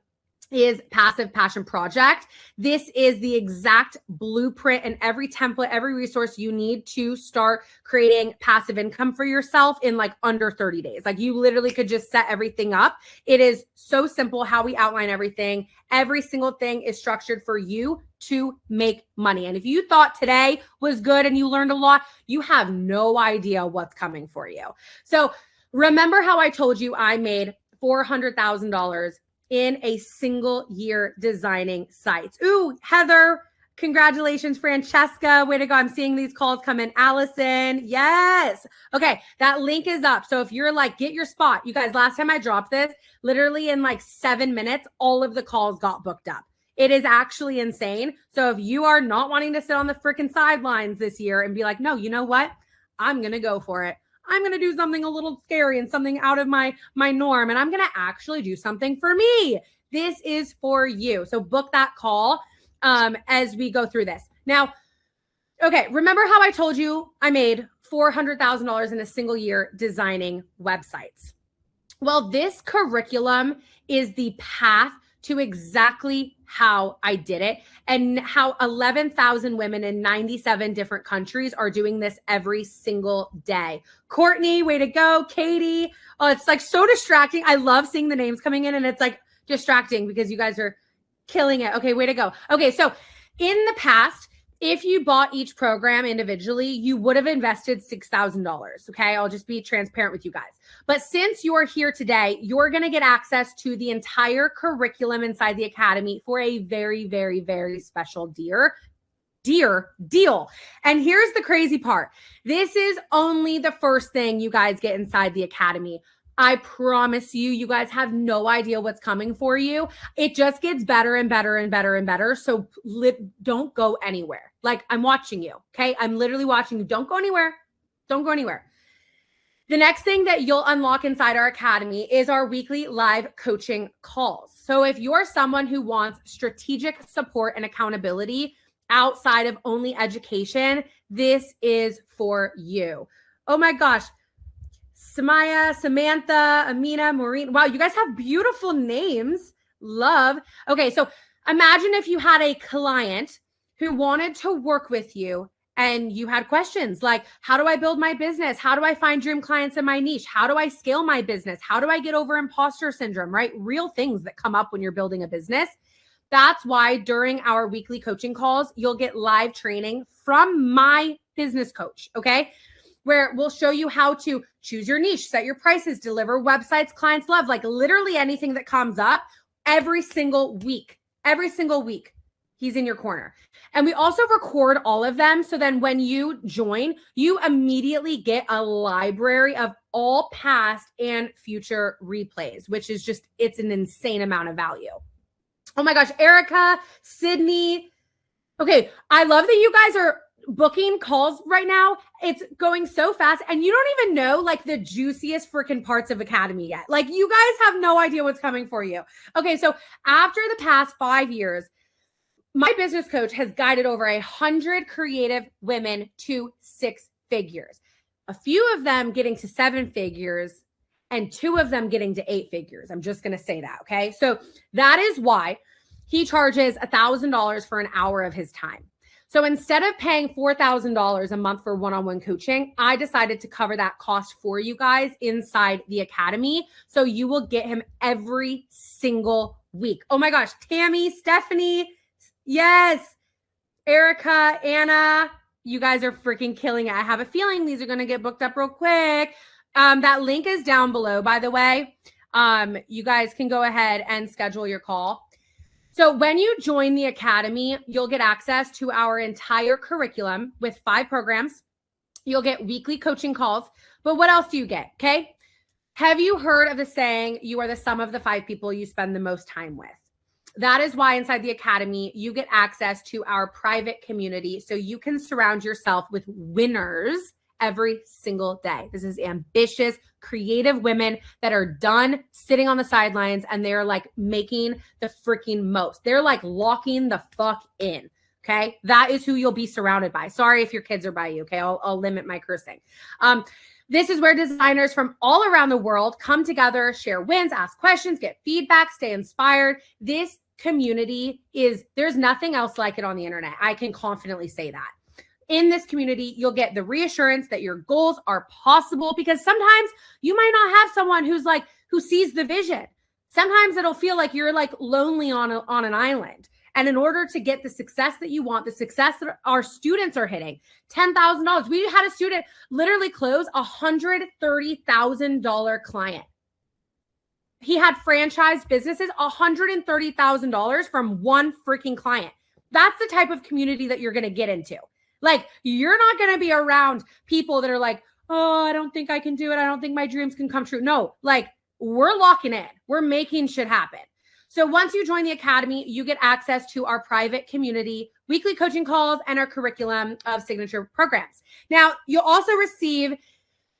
is Passive Passion Project. This is the exact blueprint and every template, every resource you need to start creating passive income for yourself in like under 30 days. Like you literally could just set everything up. It is so simple how we outline everything. Every single thing is structured for you to make money. And if you thought today was good and you learned a lot, you have no idea what's coming for you. So remember how I told you I made $400,000 in a single year designing sites. Ooh, Heather, congratulations. Francesca, way to go. I'm seeing these calls come in. Allison, yes. Okay, that link is up. So if you're like, get your spot. You guys, last time I dropped this, literally in like 7 minutes, all of the calls got booked up. It is actually insane. So if you are not wanting to sit on the freaking sidelines this year and be like, no, you know what? I'm going to go for it. I'm going to do something a little scary and something out of my norm. And I'm going to actually do something for me. This is for you. So book that call as we go through this. Now, okay, remember how I told you I made $400,000 in a single year designing websites? Well, this curriculum is the path to exactly how I did it and how 11,000 women in 97 different countries are doing this every single day. Courtney, way to go. Katie. Oh, it's like so distracting. I love seeing the names coming in and it's like distracting because you guys are killing it. Okay, way to go. Okay, so in the past, if you bought each program individually, you would have invested $6,000. Okay, I'll just be transparent with you guys. But since you're here today, you're going to get access to the entire curriculum inside the Academy for a very, very, very special deal. And here's the crazy part. This is only the first thing you guys get inside the Academy. I promise you, you guys have no idea what's coming for you. It just gets better and better and better and better. So don't go anywhere. Like I'm watching you. Okay. I'm literally watching you. Don't go anywhere. Don't go anywhere. The next thing that you'll unlock inside our Academy is our weekly live coaching calls. So if you're someone who wants strategic support and accountability outside of only education, this is for you. Oh my gosh. Samaya, Samantha, Amina, Maureen. Wow, you guys have beautiful names. Love. Okay, so imagine if you had a client who wanted to work with you and you had questions like, how do I build my business? How do I find dream clients in my niche? How do I scale my business? How do I get over imposter syndrome, right? Real things that come up when you're building a business. That's why during our weekly coaching calls, you'll get live training from my business coach, okay? Where we'll show you how to choose your niche, set your prices, deliver websites clients love, like literally anything that comes up every single week, he's in your corner. And we also record all of them. So then when you join, you immediately get a library of all past and future replays, which is just, it's an insane amount of value. Oh my gosh, Erica, Sydney. Okay, I love that you guys are booking calls right now. It's going so fast and you don't even know like the juiciest freaking parts of Academy yet. Like you guys have no idea what's coming for you. Okay, so after the past 5 years, my business coach has guided over 100 creative women to 6 figures. A few of them getting to 7 figures and 2 of them getting to 8 figures. I'm just going to say that, okay? So that is why he charges $1,000 for an hour of his time. So instead of paying $4,000 a month for one-on-one coaching, I decided to cover that cost for you guys inside the Academy. So you will get him every single week. Oh my gosh, Tammy, Stephanie, yes, Erica, Anna, you guys are freaking killing it. I have a feeling these are going to get booked up real quick. That link is down below, by the way. You guys can go ahead and schedule your call. So when you join the Academy, you'll get access to our entire curriculum with 5 programs. You'll get weekly coaching calls. But what else do you get? Okay. Have you heard of the saying, you are the sum of the 5 people you spend the most time with? That is why inside the Academy, you get access to our private community so you can surround yourself with winners every single day. This is ambitious, creative women that are done sitting on the sidelines and they're like making the freaking most. They're like locking the fuck in. Okay. That is who you'll be surrounded by. Sorry if your kids are by you. Okay. I'll limit my cursing. This is where designers from all around the world come together, share wins, ask questions, get feedback, stay inspired. This community there's nothing else like it on the internet. I can confidently say that. In this community, you'll get the reassurance that your goals are possible, because sometimes you might not have someone who sees the vision. Sometimes it'll feel like you're like lonely on an island. And in order to get the success that you want, the success that our students are hitting, $10,000. We had a student literally close a $130,000 client. He had franchised businesses, $130,000 from one freaking client. That's the type of community that you're going to get into. Like, you're not going to be around people that are like, oh, I don't think I can do it. I don't think my dreams can come true. No, like, we're locking in. We're making shit happen. So once you join the academy, you get access to our private community, weekly coaching calls, and our curriculum of signature programs. Now, you'll also receive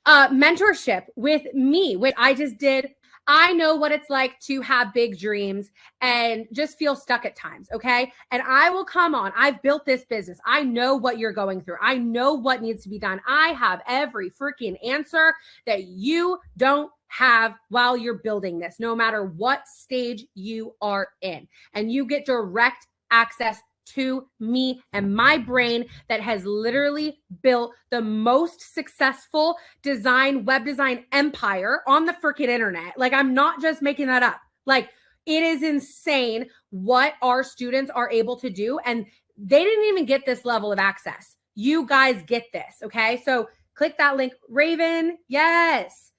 mentorship with me, which I just did. I know what it's like to have big dreams and just feel stuck at times, okay? And I will come on. I've built this business. I know what you're going through. I know what needs to be done. I have every freaking answer that you don't have while you're building this, no matter what stage you are in. And you get direct access to me and my brain that has literally built the most successful web design empire on the freaking internet. Like, I'm not just making that up. Like, it is insane what our students are able to do. And they didn't even get this level of access. You guys get this, okay? So click that link. Raven, yes.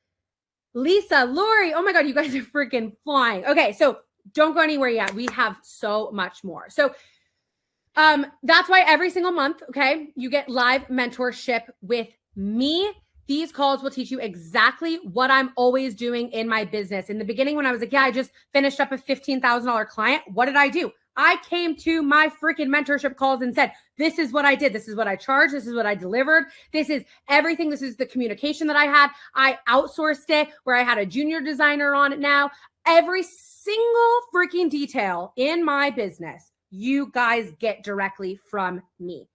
Lisa, Lori, oh my God, you guys are freaking flying. Okay, so don't go anywhere yet. We have so much more. So that's why every single month, okay, you get live mentorship with me. These calls will teach you exactly what I'm always doing in my business. In the beginning, when I was like, yeah, I just finished up a $15,000 client. What did I do? I came to my freaking mentorship calls and said, this is what I did. This is what I charged. This is what I delivered. This is everything. This is the communication that I had. I outsourced it where I had a junior designer on it now. Every single freaking detail in my business, you guys get directly from me.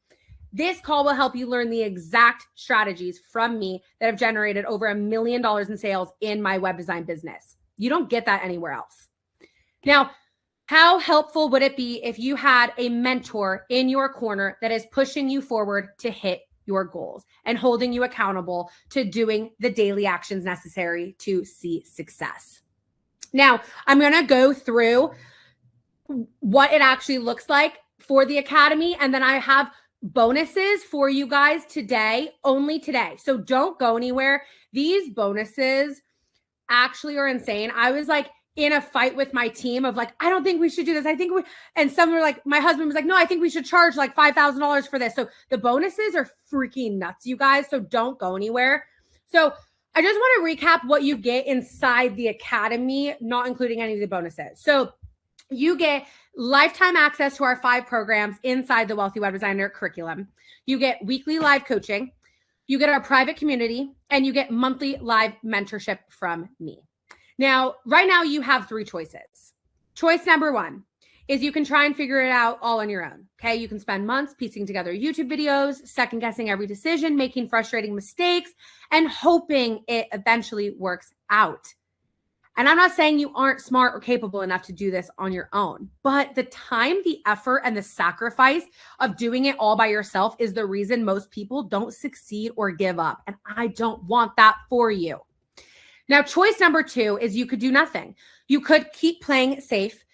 This call will help you learn the exact strategies from me that have generated over $1 million in sales in my web design business. You don't get that anywhere else. Now, how helpful would it be if you had a mentor in your corner that is pushing you forward to hit your goals and holding you accountable to doing the daily actions necessary to see success? Now, I'm going to go through what it actually looks like for the academy, and then I have bonuses for you guys today, only today. So don't go anywhere. These bonuses actually are insane. I was like in a fight with my team of like, I don't think we should do this. And some were like, my husband was like, no, I think we should charge like $5,000 for this. So the bonuses are freaking nuts, you guys. So don't go anywhere. So I just want to recap what you get inside the academy, not including any of the bonuses. So you get lifetime access to our 5 programs inside the Wealthy Web Designer curriculum. You get weekly live coaching. You get our private community, and you get monthly live mentorship from me. Now, right now you have 3 choices. Choice number 1 is you can try and figure it out all on your own. Okay. You can spend months piecing together YouTube videos, second guessing every decision, making frustrating mistakes, and hoping it eventually works out. And I'm not saying you aren't smart or capable enough to do this on your own, but the time, the effort, and the sacrifice of doing it all by yourself is the reason most people don't succeed or give up. And I don't want that for you. Now, choice number 2 is you could do nothing. You could keep playing safe,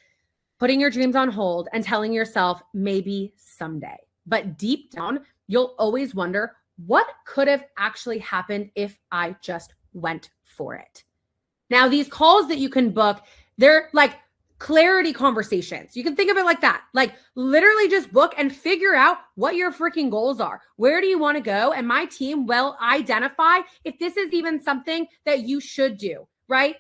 putting your dreams on hold and telling yourself maybe someday. But deep down, you'll always wonder, what could have actually happened if I just went for it? Now, these calls that you can book, they're like clarity conversations. You can think of it like that. Like, literally just book and figure out what your freaking goals are. Where do you want to go? And my team will identify if this is even something that you should do, right?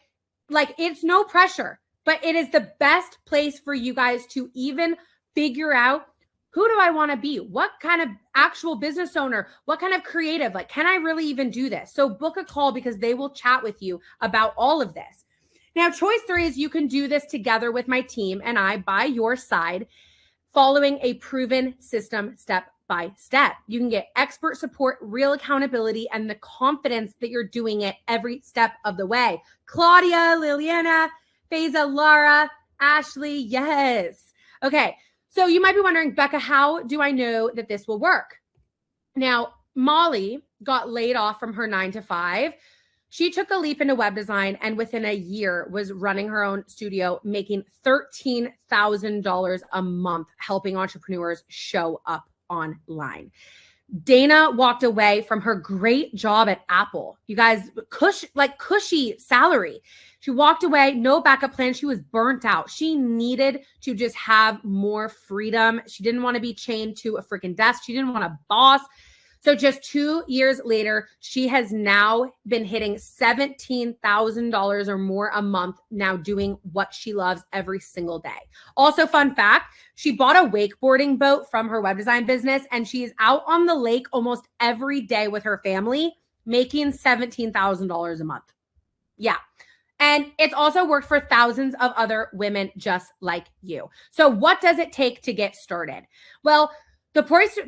Like, it's no pressure, but it is the best place for you guys to even figure out, who do I want to be? What kind of actual business owner? What kind of creative? Like, can I really even do this? So book a call because they will chat with you about all of this. Now, choice 3 is you can do this together with my team and I by your side, following a proven system step by step. You can get expert support, real accountability, and the confidence that you're doing it every step of the way. Claudia, Liliana, Faiza, Lara, Ashley, yes. Okay, so you might be wondering, Becca, how do I know that this will work? Now, Molly got laid off from her 9 to 5. She took a leap into web design and within a year was running her own studio, making $13,000 a month, helping entrepreneurs show up online. Dana walked away from her great job at Apple. You guys, cushy salary. She walked away, no backup plan. She was burnt out. She needed to just have more freedom. She didn't want to be chained to a freaking desk. She didn't want a boss. So just 2 years later, she has now been hitting $17,000 or more a month now doing what she loves every single day. Also, fun fact, she bought a wakeboarding boat from her web design business and she is out on the lake almost every day with her family, making $17,000 a month. Yeah. And it's also worked for thousands of other women just like you. So what does it take to get started? Well, the price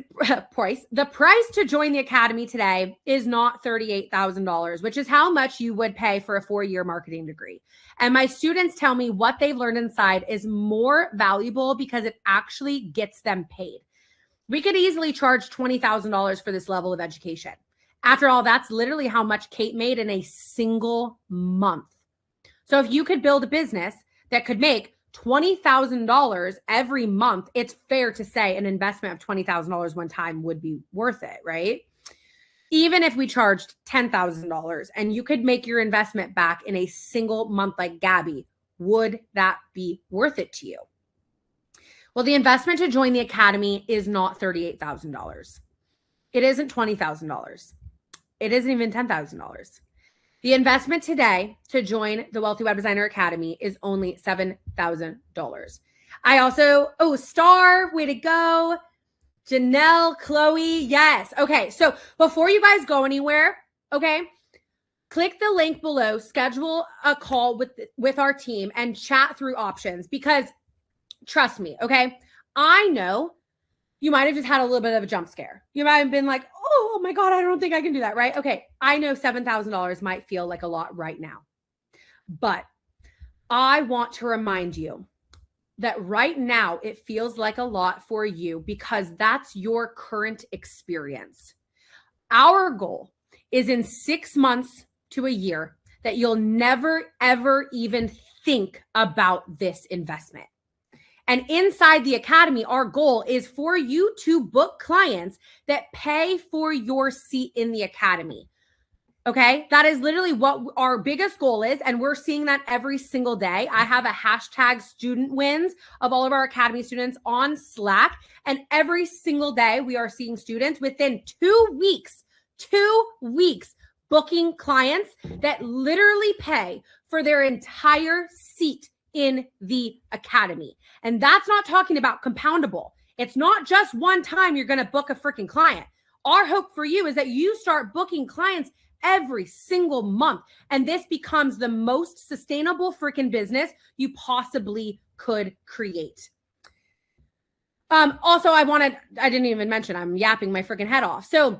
to join the academy today is not $38,000, which is how much you would pay for a 4-year marketing degree. And my students tell me what they've learned inside is more valuable because it actually gets them paid. We could easily charge $20,000 for this level of education. After all, that's literally how much Kate made in a single month. So if you could build a business that could make $20,000 every month, it's fair to say an investment of $20,000 one time would be worth it, right? Even if we charged $10,000 and you could make your investment back in a single month like Gabby, would that be worth it to you? Well, the investment to join the academy is not $38,000. It isn't $20,000. It isn't even $10,000. The investment today to join the Wealthy Web Designer Academy is only $7,000. I also, Star, way to go. Janelle, Chloe, yes. Okay, so before you guys go anywhere, okay, click the link below, schedule a call with our team and chat through options because trust me, okay, I know you might have just had a little bit of a jump scare. You might have been like, oh my God, I don't think I can do that, right? Okay, I know $7,000 might feel like a lot right now, but I want to remind you that right now it feels like a lot for you because that's your current experience. Our goal is in 6 months to a year that you'll never, ever even think about this investment. And inside the academy, our goal is for you to book clients that pay for your seat in the academy. Okay, that is literally what our biggest goal is. And we're seeing that every single day. I have a hashtag student wins of all of our academy students on Slack. And every single day we are seeing students within 2 weeks, booking clients that literally pay for their entire seat in the academy. And that's not talking about compoundable. It's not just one time you're going to book a freaking client. Our hope for you is that you start booking clients every single month. And this becomes the most sustainable freaking business you possibly could create. Also, I didn't even mention, I'm yapping my freaking head off. So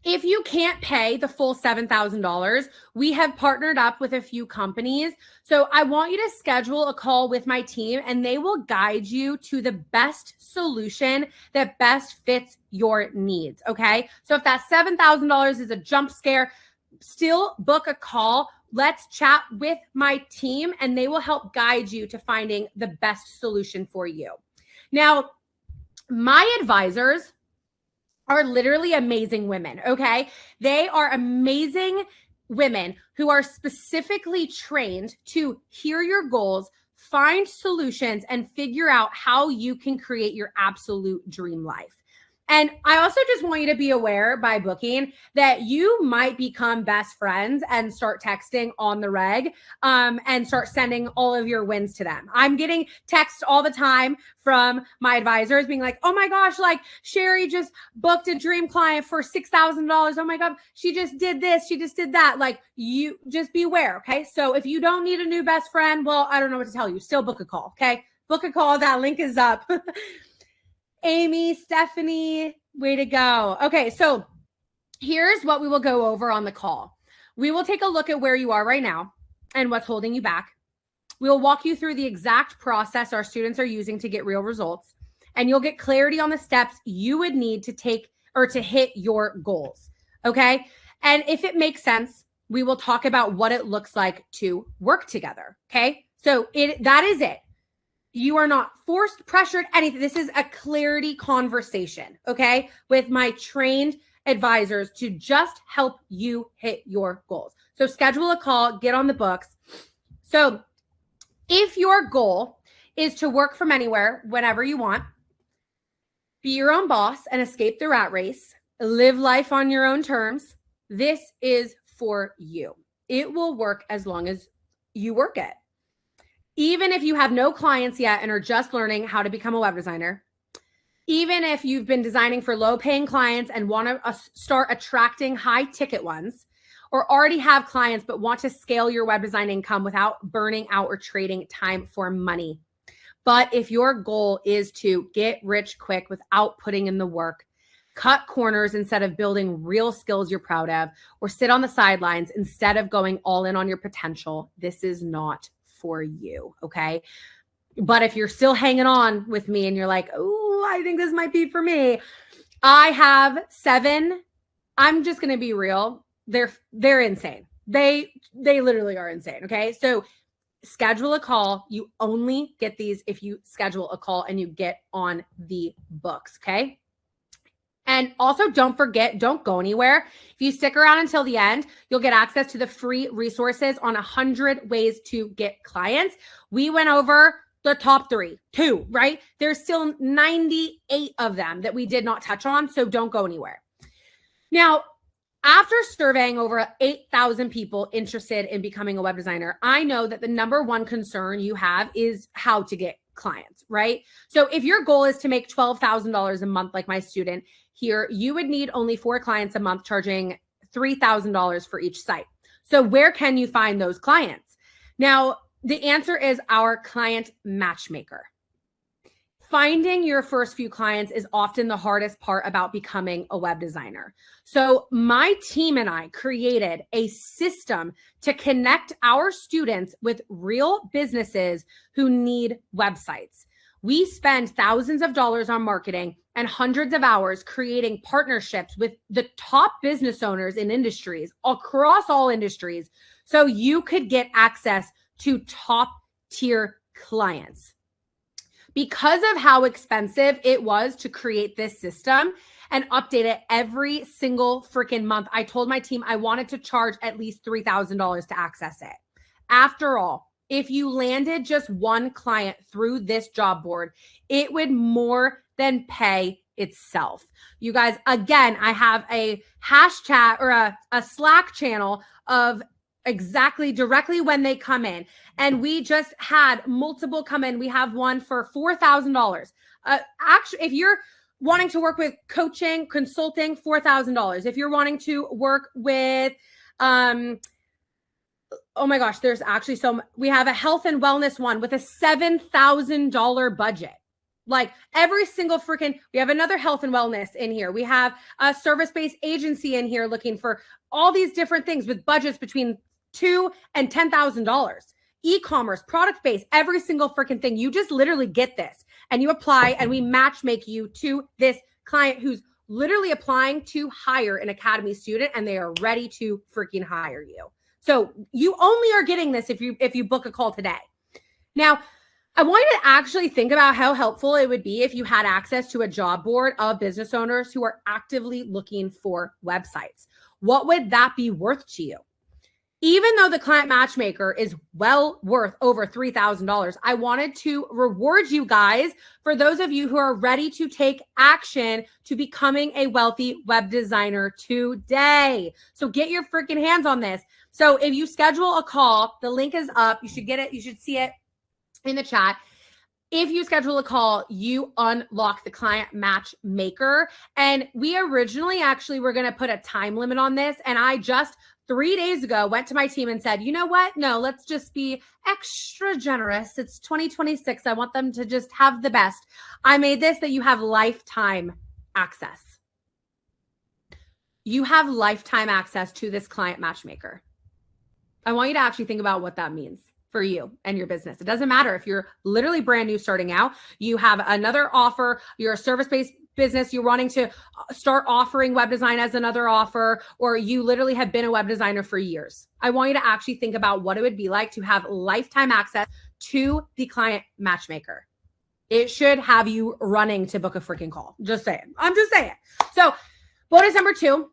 if you can't pay the full $7,000, we have partnered up with a few companies. So I want you to schedule a call with my team and they will guide you to the best solution that best fits your needs. Okay. So if that $7,000 is a jump scare, still book a call. Let's chat with my team and they will help guide you to finding the best solution for you. Now, my advisors are literally amazing women, okay? They are amazing women who are specifically trained to hear your goals, find solutions, and figure out how you can create your absolute dream life. And I also just want you to be aware by booking that you might become best friends and start texting on the reg and start sending all of your wins to them. I'm getting texts all the time from my advisors being like, oh my gosh, like Sherry just booked a dream client for $6,000. Oh my God, she just did this. She just did that. Like you just be aware. Okay. So if you don't need a new best friend, well, I don't know what to tell you. Still book a call. Okay. Book a call. That link is up. Amy, Stephanie, Way to go. Okay, so here's what we will go over on the call. We will take a look at where you are right now and what's holding you back. We will walk you through the exact process our students are using to get real results, and you'll get clarity on the steps you would need to take or to hit your goals. Okay. And if it makes sense, we will talk about what it looks like to work together. Okay. So that is it. You are not forced, pressured, anything. This is a clarity conversation. Okay. With my trained advisors to just help you hit your goals. So schedule a call, get on the books. So if your goal is to work from anywhere, whenever you want, be your own boss and escape the rat race, live life on your own terms, this is for you. It will work as long as you work it. Even if you have no clients yet and are just learning how to become a web designer, even if you've been designing for low-paying clients and want to start attracting high-ticket ones, or already have clients but want to scale your web design income without burning out or trading time for money. But if your goal is to get rich quick without putting in the work, cut corners instead of building real skills you're proud of, or sit on the sidelines instead of going all in on your potential, this is not for you, okay? But if you're still hanging on with me and you're like, oh, I think this might be for me, I have 7. I'm just going to be real. They're insane. They literally are insane, okay? So schedule a call. You only get these if you schedule a call and you get on the books, okay? And also don't forget, don't go anywhere. If you stick around until the end, you'll get access to the free resources on 100 ways to get clients. We went over the top 2, right? There's still 98 of them that we did not touch on, so don't go anywhere. Now, after surveying over 8,000 people interested in becoming a web designer, I know that the number one concern you have is how to get clients, right? So if your goal is to make $12,000 a month like my student here, you would need only 4 clients a month charging $3,000 for each site. So where can you find those clients? Now, the answer is our client matchmaker. Finding your first few clients is often the hardest part about becoming a web designer. So my team and I created a system to connect our students with real businesses who need websites. We spend thousands of dollars on marketing and hundreds of hours creating partnerships with the top business owners in industries across all industries so you could get access to top tier clients. Because of how expensive it was to create this system and update it every single freaking month, I told my team I wanted to charge at least $3,000 to access it. After all, if you landed just one client through this job board, it would more than pay itself. You guys, again, I have a hash chat or a Slack channel of exactly directly when they come in. And we just had multiple come in. We have one for $4,000. Actually, if you're wanting to work with coaching, consulting, $4,000. If you're wanting to work with, oh my gosh, there's actually we have a health and wellness one with a $7,000 budget. Like every single we have another health and wellness in here. We have a service-based agency in here looking for all these different things with budgets between $2,000 and $10,000. E-commerce, product-based, every single freaking thing. You just literally get this and you apply and we match make you to this client who's literally applying to hire an academy student and they are ready to freaking hire you. So you only are getting this if you book a call today. Now, I want you to actually think about how helpful it would be if you had access to a job board of business owners who are actively looking for websites. What would that be worth to you? Even though the client matchmaker is well worth over $3,000, I wanted to reward you guys for those of you who are ready to take action to becoming a wealthy web designer today. So get your freaking hands on this. So if you schedule a call, the link is up. You should get it. You should see it in the chat. If you schedule a call, you unlock the client matchmaker. And we originally actually were going to put a time limit on this. And I just 3 days ago went to my team and said, you know what? No, let's just be extra generous. It's 2026. I want them to just have the best. I made this that you have lifetime access. you have lifetime access to this client matchmaker. I want you to actually think about what that means for you and your business. It doesn't matter if you're literally brand new starting out, you have another offer, you're a service-based business, you're wanting to start offering web design as another offer, or you literally have been a web designer for years. I want you to actually think about what it would be like to have lifetime access to the client matchmaker. It should have you running to book a freaking call. Just saying. I'm just saying. So bonus number 2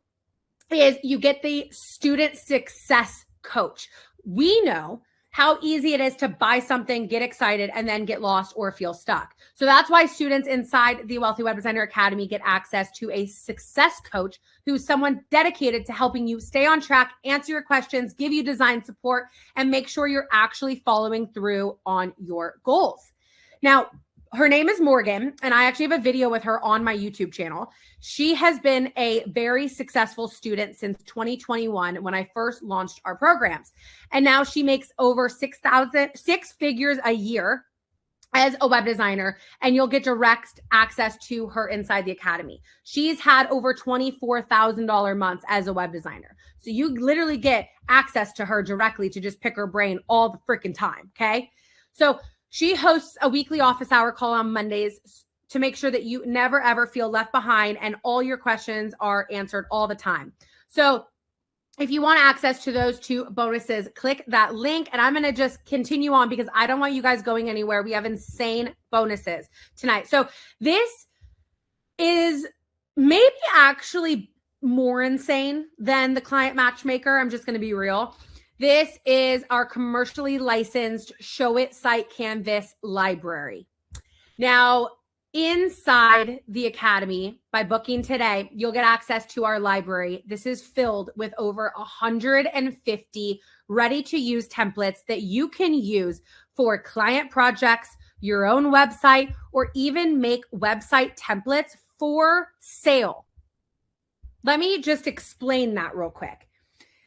is you get the student success coach. We know how easy it is to buy something, get excited, and then get lost or feel stuck. So that's why students inside the Wealthy Web Designer Academy get access to a success coach who's someone dedicated to helping you stay on track, answer your questions, give you design support, and make sure you're actually following through on your goals. Now, her name is Morgan, and I actually have a video with her on my YouTube channel. She has been a very successful student since 2021 when I first launched our programs. And now she makes over 6 figures a year as a web designer, and you'll get direct access to her inside the academy. She's had over $24,000 months as a web designer. So you literally get access to her directly to just pick her brain all the freaking time, okay? So she hosts a weekly office hour call on Mondays to make sure that you never, ever feel left behind and all your questions are answered all the time. So if you want access to those 2 bonuses, click that link. And I'm going to just continue on because I don't want you guys going anywhere. We have insane bonuses tonight. So this is maybe actually more insane than the client matchmaker. I'm just going to be real. This is our commercially licensed Showit Site Canvas library. Now, inside the academy, by booking today, you'll get access to our library. This is filled with over 150 ready-to-use templates that you can use for client projects, your own website, or even make website templates for sale. Let me just explain that real quick.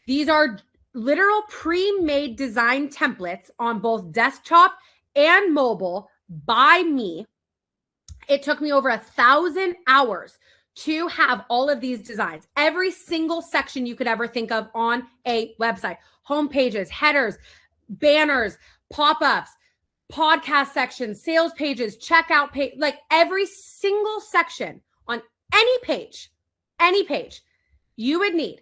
These are literal pre-made design templates on both desktop and mobile by me. It took me over 1,000 hours to have all of these designs. Every single section you could ever think of on a website. Home pages, headers, banners, pop-ups, podcast sections, sales pages, checkout page, like every single section on any page you would need.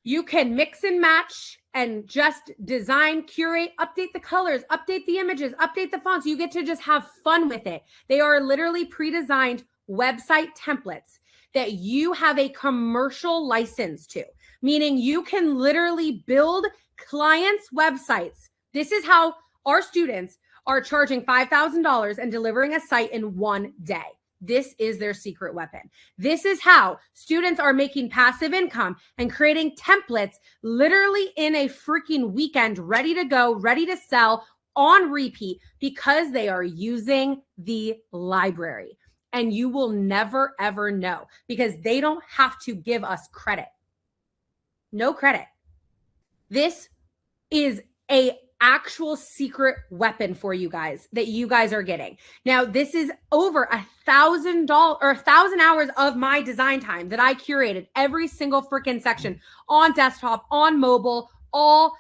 You can mix and match and just design, curate, update the colors, update the images, update the fonts. You get to just have fun with it. They are literally pre-designed website templates that you have a commercial license to, meaning you can literally build clients' websites. This is how our students are charging $5,000 and delivering a site in 1 day. This is their secret weapon. This is how students are making passive income and creating templates literally in a freaking weekend, ready to go, ready to sell on repeat because they are using the library. And you will never, ever know because they don't have to give us credit. No credit. This is a actual secret weapon for you guys that you guys are getting. Now, this is over $1,000 or 1,000 hours of my design time that I curated every single freaking section on desktop, on mobile, all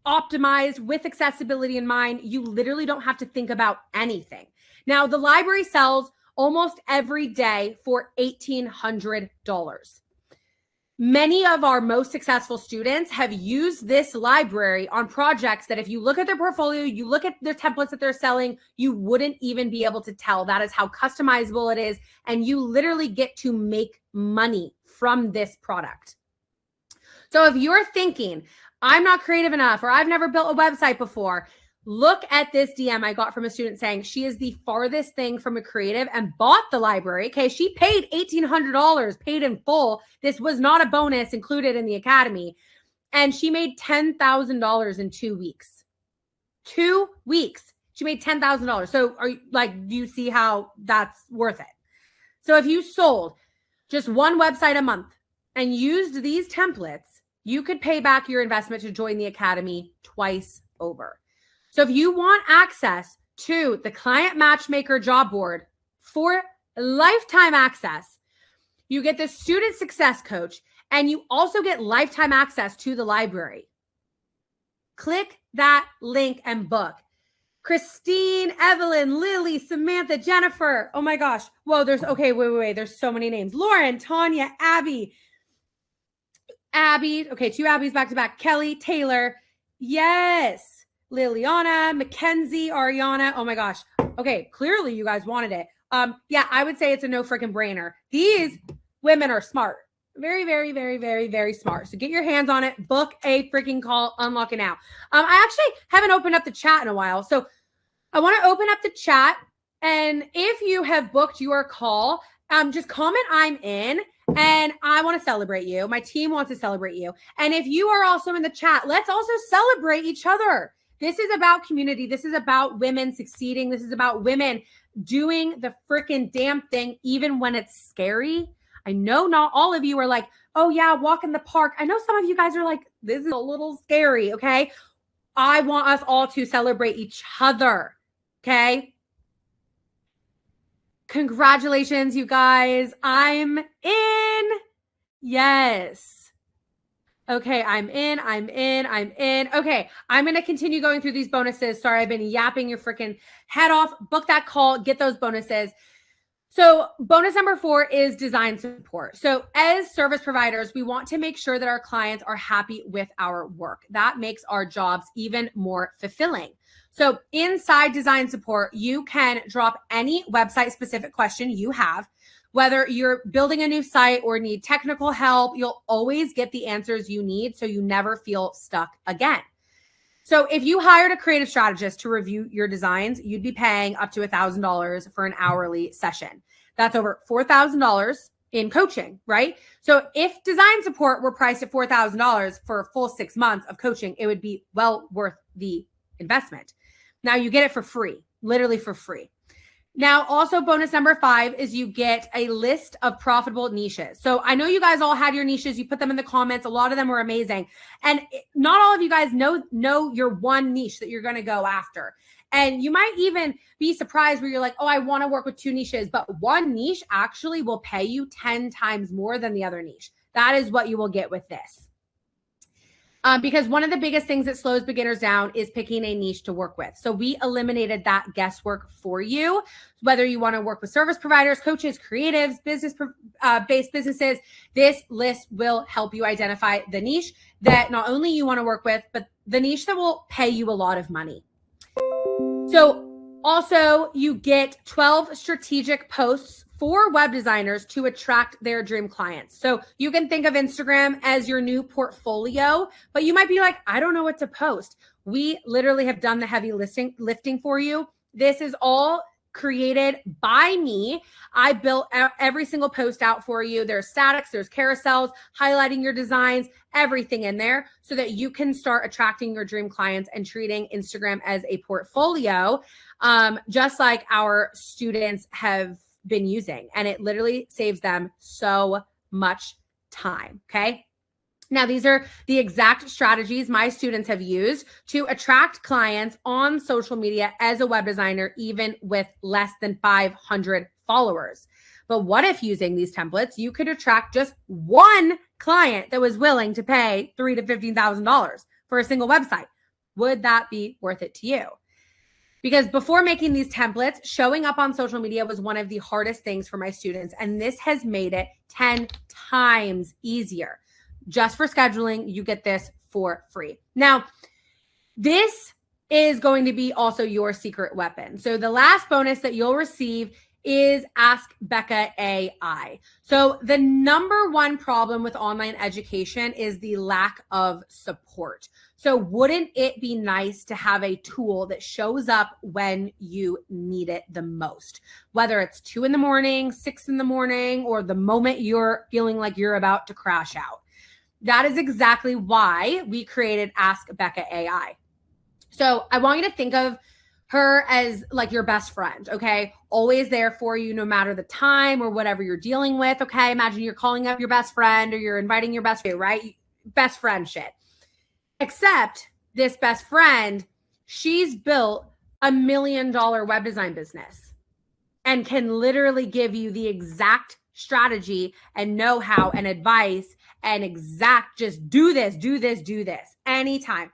optimized with accessibility in mind. You literally don't have to think about anything. Now, the library sells almost every day for $1,800. Many of our most successful students have used this library on projects that if you look at their portfolio, you look at their templates that they're selling, you wouldn't even be able to tell. That is how customizable it is. And you literally get to make money from this product. So if you're thinking, I'm not creative enough, or I've never built a website before, look at this DM I got from a student saying she is the farthest thing from a creative and bought the library. Okay, she paid $1,800, paid in full. This was not a bonus included in the academy. And she made $10,000 in 2 weeks. 2 weeks. She made $10,000. So are you like, do you see how that's worth it? So if you sold just one website a month and used these templates, you could pay back your investment to join the academy twice over. So if you want access to the Client Matchmaker job board for lifetime access, you get the student success coach And you also get lifetime access to the library. Click that link and book. Christine, Evelyn, Lily, Samantha, Jennifer. Oh my gosh. Whoa, wait. There's so many names. Lauren, Tanya, Abby. Okay, 2 Abby's back to back. Kelly, Taylor. Yes. Liliana, Mackenzie, Ariana. Oh my gosh. Okay, clearly you guys wanted it. Yeah, I would say it's a no freaking brainer. These women are smart. Very, very, very, very, very smart. So get your hands on it. Book a freaking call. Unlock it now. I actually haven't opened up the chat in a while. So I want to open up the chat. And if you have booked your call, just comment I'm in. And I want to celebrate you. My team wants to celebrate you. And if you are also in the chat, let's also celebrate each other. This is about community. This is about women succeeding. This is about women doing the freaking damn thing, even when it's scary. I know not all of you are like, oh yeah, walk in the park. I know some of you guys are like, this is a little scary, okay? I want us all to celebrate each other, okay? Congratulations, you guys. I'm in. Yes. Okay, I'm in. Okay, I'm going to continue going through these bonuses. Sorry, I've been yapping your freaking head off. Book that call. Get those bonuses. So bonus number 4 is design support. So as service providers, we want to make sure that our clients are happy with our work. That makes our jobs even more fulfilling. So inside design support, you can drop any website specific question you have. Whether you're building a new site or need technical help, you'll always get the answers you need so you never feel stuck again. So if you hired a creative strategist to review your designs, you'd be paying up to $1,000 for an hourly session. That's over $4,000 in coaching, right? So if design support were priced at $4,000 for a full 6 months of coaching, it would be well worth the investment. Now you get it for free, literally for free. Now, also bonus number 5 is you get a list of profitable niches. So I know you guys all had your niches. You put them in the comments. A lot of them were amazing. And not all of you guys know your one niche that you're going to go after. And you might even be surprised where you're like, oh, I want to work with 2 niches, but one niche actually will pay you 10 times more than the other niche. That is what you will get with this. Because one of the biggest things that slows beginners down is picking a niche to work with. So we eliminated that guesswork for you. Whether you want to work with service providers, coaches, creatives, business-based businesses, this list will help you identify the niche that not only you want to work with, but the niche that will pay you a lot of money. So also you get 12 strategic posts for web designers to attract their dream clients. So you can think of Instagram as your new portfolio, but you might be like, I don't know what to post. We literally have done the heavy lifting for you. This is all created by me. I built every single post out for you. There's statics, there's carousels, highlighting your designs, everything in there so that you can start attracting your dream clients and treating Instagram as a portfolio, just like our students have been using. And it literally saves them so much time. Okay. Now, these are the exact strategies my students have used to attract clients on social media as a web designer, even with less than 500 followers. But what if using these templates, you could attract just one client that was willing to pay $3,000 to $15,000 for a single website? Would that be worth it to you? Because before making these templates, showing up on social media was one of the hardest things for my students. And this has made it 10 times easier. Just for scheduling, you get this for free. Now, this is going to be also your secret weapon. So the last bonus that you'll receive is Ask Becca AI. So the number one problem with online education is the lack of support. So wouldn't it be nice to have a tool that shows up when you need it the most? Whether it's 2 a.m, 6 a.m, or the moment you're feeling like you're about to crash out. That is exactly why we created Ask Becca AI. So I want you to think of her as like your best friend, okay? Always there for you no matter the time or whatever you're dealing with, okay? Imagine you're calling up your best friend or you're inviting your best friend, right? Best friend shit. Except this best friend, she's built $1 million web design business and can literally give you the exact strategy and know-how and advice and exact, just do this anytime.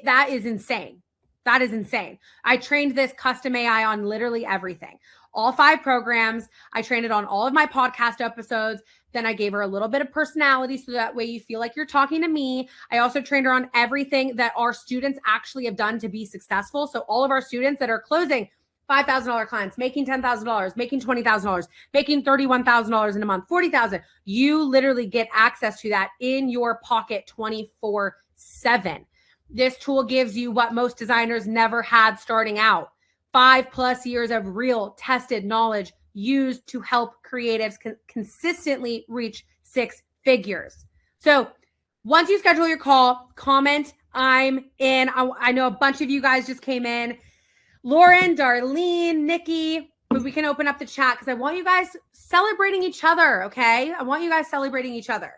That is insane. That is insane. I trained this custom AI on literally everything. All 5 programs. I trained it on all of my podcast episodes. Then I gave her a little bit of personality so that way you feel like you're talking to me. I also trained her on everything that our students actually have done to be successful. So all of our students that are closing $5,000 clients, making $10,000, making $20,000, making $31,000 in a month, $40,000, you literally get access to that in your pocket 24/7. This tool gives you what most designers never had starting out. 5+ years of real tested knowledge used to help creatives consistently reach 6 figures. So once you schedule your call, comment, I'm in. I know a bunch of you guys just came in. Lauren, Darlene, Nikki, we can open up the chat because I want you guys celebrating each other, okay? I want you guys celebrating each other.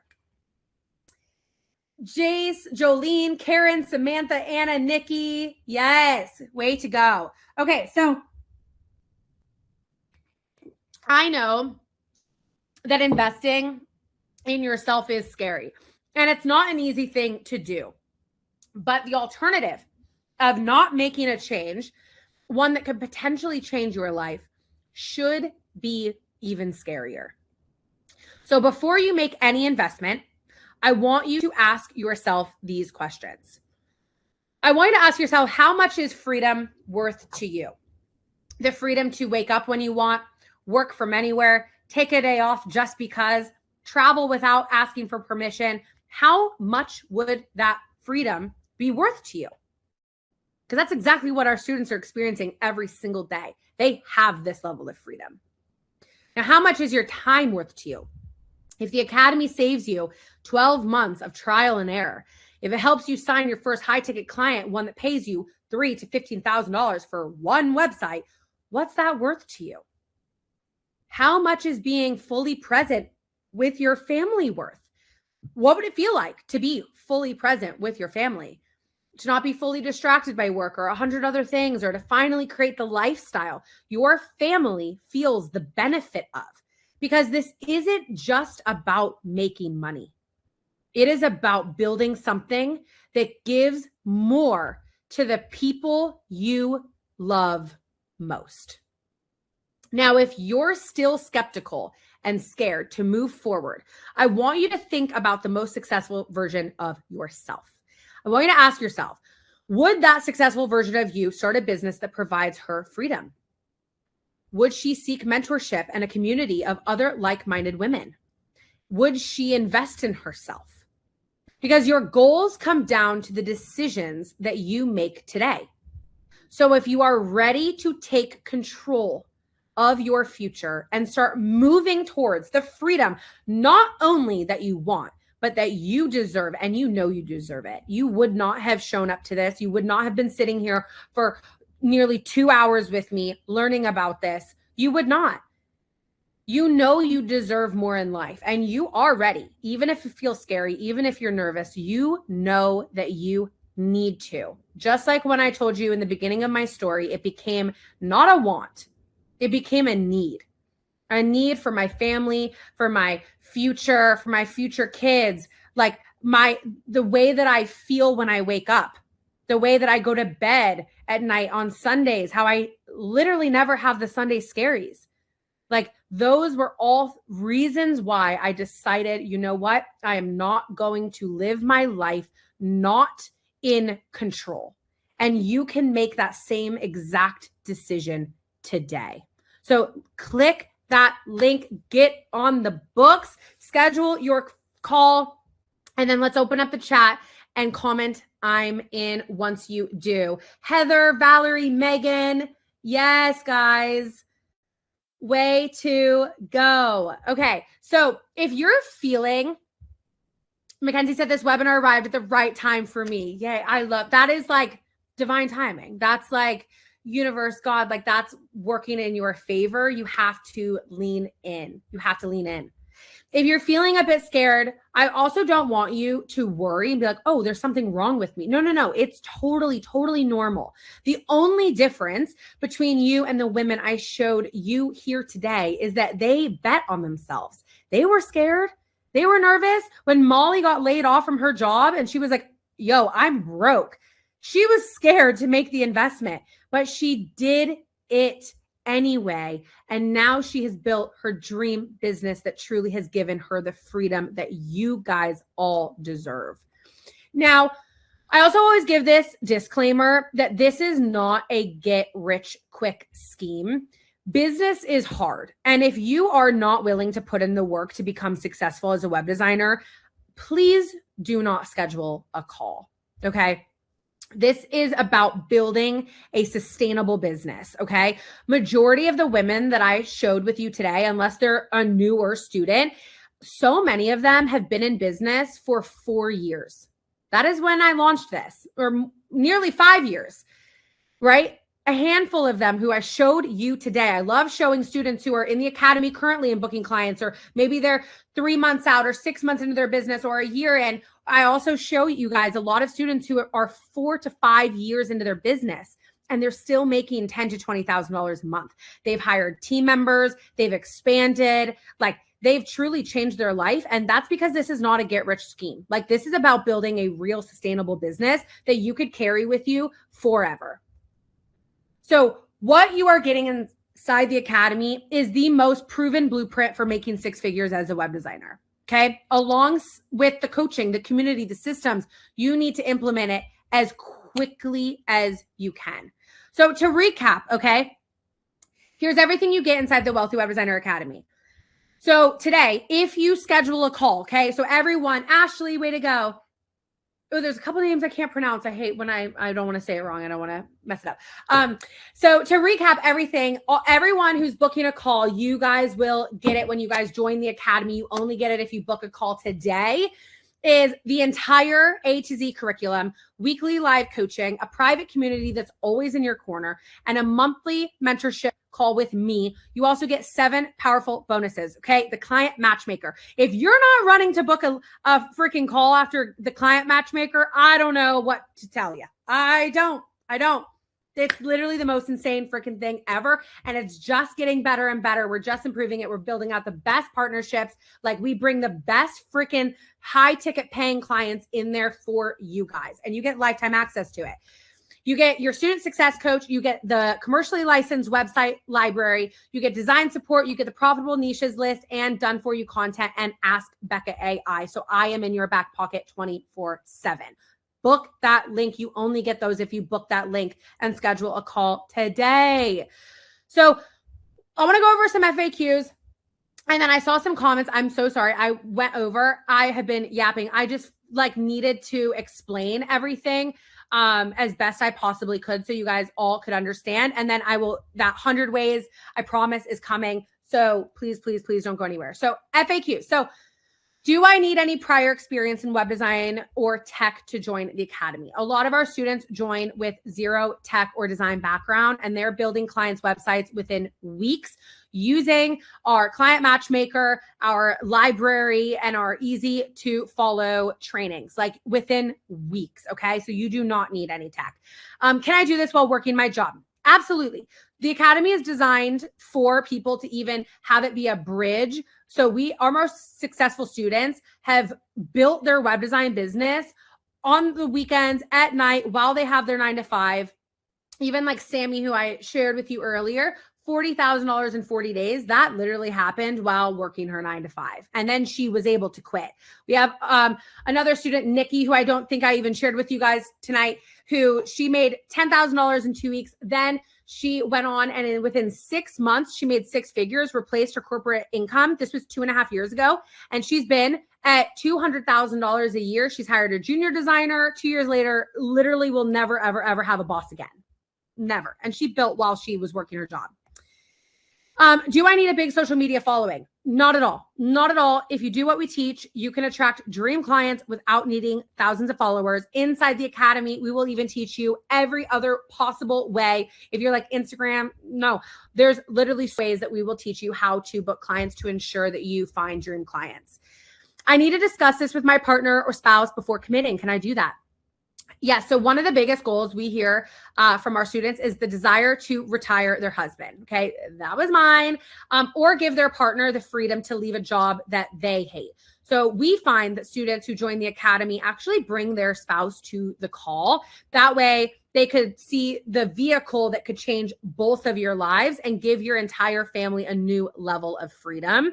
Jace, Jolene, Karen, Samantha, Anna, Nikki. Yes, way to go. Okay, so I know that investing in yourself is scary, and it's not an easy thing to do. But the alternative of not making a change, one that could potentially change your life, should be even scarier. So before you make any investment, I want you to ask yourself these questions. I want you to ask yourself, how much is freedom worth to you? The freedom to wake up when you want, work from anywhere, take a day off just because, travel without asking for permission. How much would that freedom be worth to you? Because that's exactly what our students are experiencing every single day. They have this level of freedom. Now, how much is your time worth to you? If the Academy saves you 12 months of trial and error, if it helps you sign your first high-ticket client, one that pays you $3,000 to $15,000 for one website, what's that worth to you? How much is being fully present with your family worth? What would it feel like to be fully present with your family? To not be fully distracted by work or 100 other things, or to finally create the lifestyle your family feels the benefit of? Because this isn't just about making money. It is about building something that gives more to the people you love most. Now, if you're still skeptical and scared to move forward, I want you to think about the most successful version of yourself. I want you to ask yourself, would that successful version of you start a business that provides her freedom? Would she seek mentorship and a community of other like-minded women? Would she invest in herself? Because your goals come down to the decisions that you make today. So if you are ready to take control of your future and start moving towards the freedom, not only that you want, but that you deserve, and you know you deserve it. You would not have shown up to this. You would not have been sitting here for nearly 2 hours with me learning about this. You would not. You know you deserve more in life, and you are ready. Even if it feels scary, even if you're nervous, you know that you need to. Just like when I told you in the beginning of my story, it became not a want. It became a need for my family, for my future kids, like the way that I feel when I wake up, the way that I go to bed at night on Sundays, how I literally never have the Sunday scaries. Like, those were all reasons why I decided, you know what? I am not going to live my life not in control. And you can make that same exact decision today. So click that link, get on the books, schedule your call, and then let's open up the chat and comment I'm in once you do. Heather, Valerie, Megan. Yes, guys. Way to go. Okay. So if you're feeling, Mackenzie said this webinar arrived at the right time for me. Yay. I love that. Is like divine timing. That's like universe, God, like that's working in your favor. You have to lean in. You have to lean in. If you're feeling a bit scared, I also don't want you to worry and be like, oh, there's something wrong with me. No. It's totally normal. The only difference between you and the women I showed you here today is that they bet on themselves. They were scared They were nervous when Molly got laid off from her job and she was like, yo, I'm broke. She was scared to make the investment, but she did it anyway. And now she has built her dream business that truly has given her the freedom that you guys all deserve. Now, I also always give this disclaimer that this is not a get rich quick scheme. Business is hard. And if you are not willing to put in the work to become successful as a web designer, please do not schedule a call. Okay. This is about building a sustainable business. Okay. Majority of the women that I showed with you today, unless they're a newer student, so many of them have been in business for 4 years. That is when I launched this, or nearly 5 years, right? A handful of them who I showed you today. I love showing students who are in the academy currently and booking clients, or maybe they're 3 months out or 6 months into their business or a year in. I also show you guys a lot of students who are 4 to 5 years into their business and they're still making $10,000 to $20,000 a month. They've hired team members, they've expanded, like they've truly changed their life. And that's because this is not a get rich scheme. Like this is about building a real sustainable business that you could carry with you forever. So what you are getting inside the academy is the most proven blueprint for making 6 figures as a web designer. Okay. Along with the coaching, the community, the systems, you need to implement it as quickly as you can. So to recap, okay, here's everything you get inside the Wealthy Web Designer Academy. So today, if you schedule a call, okay, so everyone, Ashley, way to go. Oh, there's a couple of names I can't pronounce. I hate when I don't want to say it wrong. I don't want to mess it up. So to recap everything, everyone who's booking a call, you guys will get it when you guys join the academy. You only get it if you book a call today. Is the entire A to Z curriculum, weekly live coaching, a private community that's always in your corner, and a monthly mentorship call with me. You also get 7 powerful bonuses. Okay. The client matchmaker. If you're not running to book a freaking call after the client matchmaker, I don't know what to tell you. I don't. It's literally the most insane freaking thing ever. And it's just getting better and better. We're just improving it. We're building out the best partnerships. Like we bring the best freaking high ticket paying clients in there for you guys. And you get lifetime access to it. You get your student success coach. You get the commercially licensed website library. You get design support. You get the profitable niches list and done for you content and Ask Becca AI. So I am in your back pocket 24/7. Book that link. You only get those if you book that link and schedule a call today. So I want to go over some FAQs. And then I saw some comments. I'm so sorry. I went over. I have been yapping. I just needed to explain everything as best I possibly could so you guys all could understand. And then that 100 ways, I promise, is coming. So please, please, please don't go anywhere. So FAQ. So do I need any prior experience in web design or tech to join the academy? A lot of our students join with zero tech or design background, and they're building clients' websites within weeks using our client matchmaker, our library, and our easy to follow trainings, like within weeks. Okay. So you do not need any tech. Can I do this while working my job? Absolutely. The academy is designed for people to even have it be a bridge. So our most successful students have built their web design business on the weekends, at night, while they have their 9 to 5. Even like Sammy, who I shared with you earlier, $40,000 in 40 days. That literally happened while working her 9 to 5. And then she was able to quit. We have another student, Nikki, who I don't think I even shared with you guys tonight, who she made $10,000 in 2 weeks. Then she went on and within 6 months, she made 6 figures, replaced her corporate income. This was 2.5 years ago. And she's been at $200,000 a year. She's hired a junior designer. 2 years later, literally will never, ever, ever have a boss again. Never. And she built while she was working her job. Do I need a big social media following? Not at all. Not at all. If you do what we teach, you can attract dream clients without needing thousands of followers. Inside the academy, we will even teach you every other possible way. If you're like Instagram, no, there's literally ways that we will teach you how to book clients to ensure that you find dream clients. I need to discuss this with my partner or spouse before committing. Can I do that? Yeah. So one of the biggest goals we hear from our students is the desire to retire their husband. Okay. That was mine. Or give their partner the freedom to leave a job that they hate. So we find that students who join the academy actually bring their spouse to the call. That way they could see the vehicle that could change both of your lives and give your entire family a new level of freedom.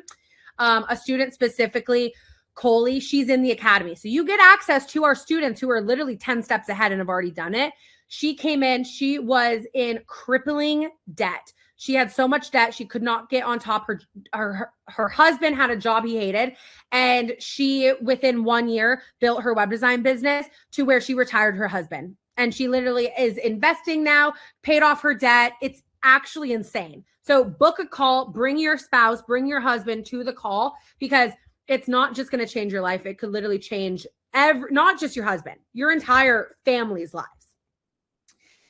A student specifically, Coley, she's in the academy. So you get access to our students who are literally 10 steps ahead and have already done it. She came in, she was in crippling debt. She had so much debt, she could not get on top. Her husband had a job he hated. And she, within 1 year, built her web design business to where she retired her husband. And she literally is investing now, paid off her debt. It's actually insane. So book a call, bring your spouse, bring your husband to the call, because it's not just going to change your life. It could literally change not just your husband, your entire family's lives.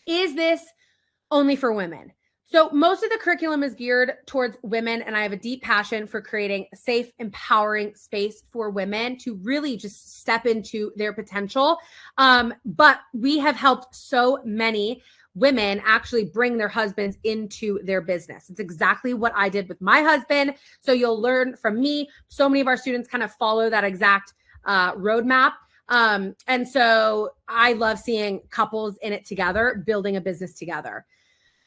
Is this only for women? So most of the curriculum is geared towards women, and I have a deep passion for creating a safe, empowering space for women to really just step into their potential. But we have helped so many women actually bring their husbands into their business. It's exactly what I did with my husband. So you'll learn from me. So many of our students kind of follow that exact roadmap. And so I love seeing couples in it together, building a business together.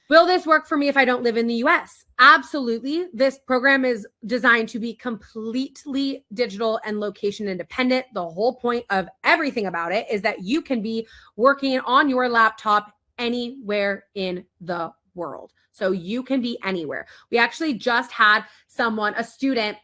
Will this work for me if I don't live in the US? Absolutely. This program is designed to be completely digital and location independent. The whole point of everything about it is that you can be working on your laptop anywhere in the world. So you can be anywhere. We actually just had a student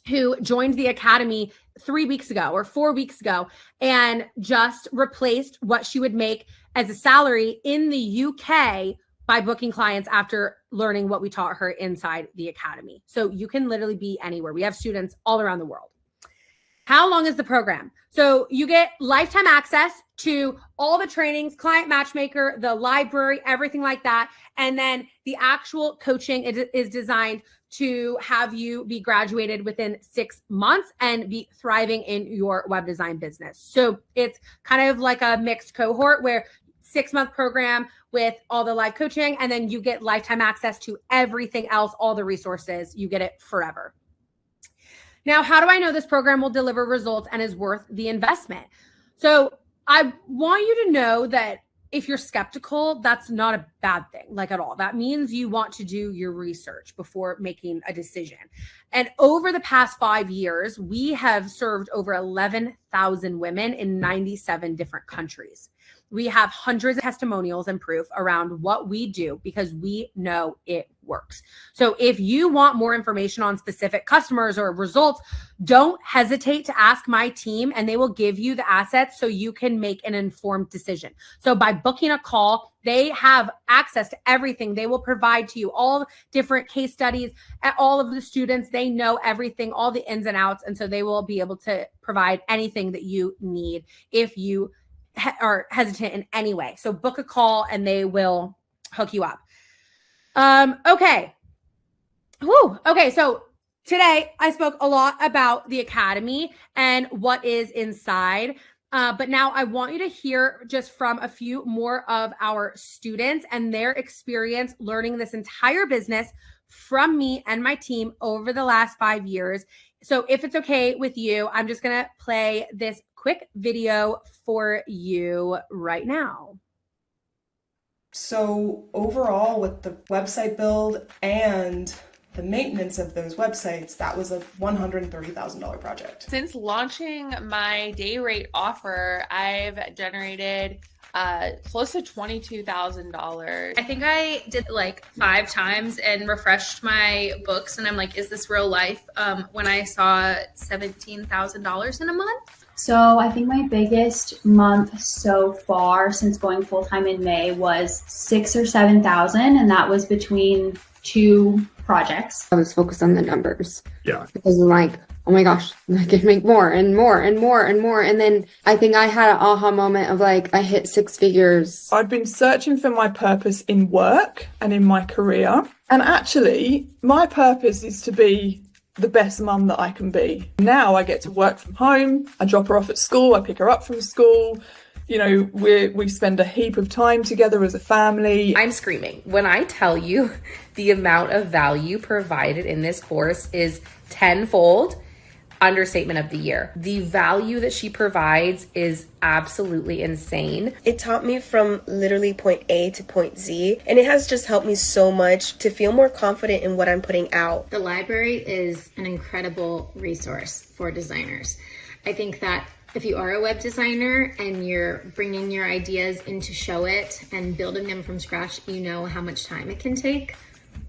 who joined the academy 3 weeks ago or 4 weeks ago and just replaced what she would make as a salary in the UK by booking clients after learning what we taught her inside the academy. So you can literally be anywhere. We have students all around the world. How long is the program? So you get lifetime access to all the trainings, client matchmaker, the library, everything like that. And then the actual coaching is designed to have you be graduated within 6 months and be thriving in your web design business. So it's kind of like a mixed cohort where 6-month program with all the live coaching, and then you get lifetime access to everything else, all the resources. You get it forever. Now, how do I know this program will deliver results and is worth the investment? So I want you to know that if you're skeptical, that's not a bad thing, like at all. That means you want to do your research before making a decision. And over the past 5 years, we have served over 11,000 women in 97 different countries. We have hundreds of testimonials and proof around what we do because we know it works. So if you want more information on specific customers or results, don't hesitate to ask my team and they will give you the assets so you can make an informed decision. So by booking a call, they have access to everything. They will provide to you all different case studies at all of the students. They know everything, all the ins and outs. And so they will be able to provide anything that you need if you are hesitant in any way. So book a call and they will hook you up. Okay. Whew. Okay. So today I spoke a lot about the academy and what is inside. But now I want you to hear just from a few more of our students and their experience learning this entire business from me and my team over the last 5 years. So if it's okay with you, I'm just going to play this quick video for you right now. So overall, with the website build and the maintenance of those websites, that was a $130,000 project. Since launching my day rate offer, I've generated close to $22,000. I think I did like 5 times and refreshed my books, and I'm like, is this real life? When I saw $17,000 in a month. So I think my biggest month so far since going full-time in May was 6,000 or 7,000, and that was between 2 projects. I was focused on the numbers. Yeah. Because I'm like, oh my gosh, I can make more and more and more and more. And then I think I had an aha moment of like, I hit 6 figures. I'd been searching for my purpose in work and in my career. And actually, my purpose is to be the best mum that I can be. Now I get to work from home. I drop her off at school. I pick her up from school. You know, we spend a heap of time together as a family. I'm screaming when I tell you the amount of value provided in this course is tenfold. Understatement of the year. The value that she provides is absolutely insane. It taught me from literally point A to point Z, and it has just helped me so much to feel more confident in what I'm putting out. The library is an incredible resource for designers. I think that if you are a web designer and you're bringing your ideas in to show it and building them from scratch, you know how much time it can take.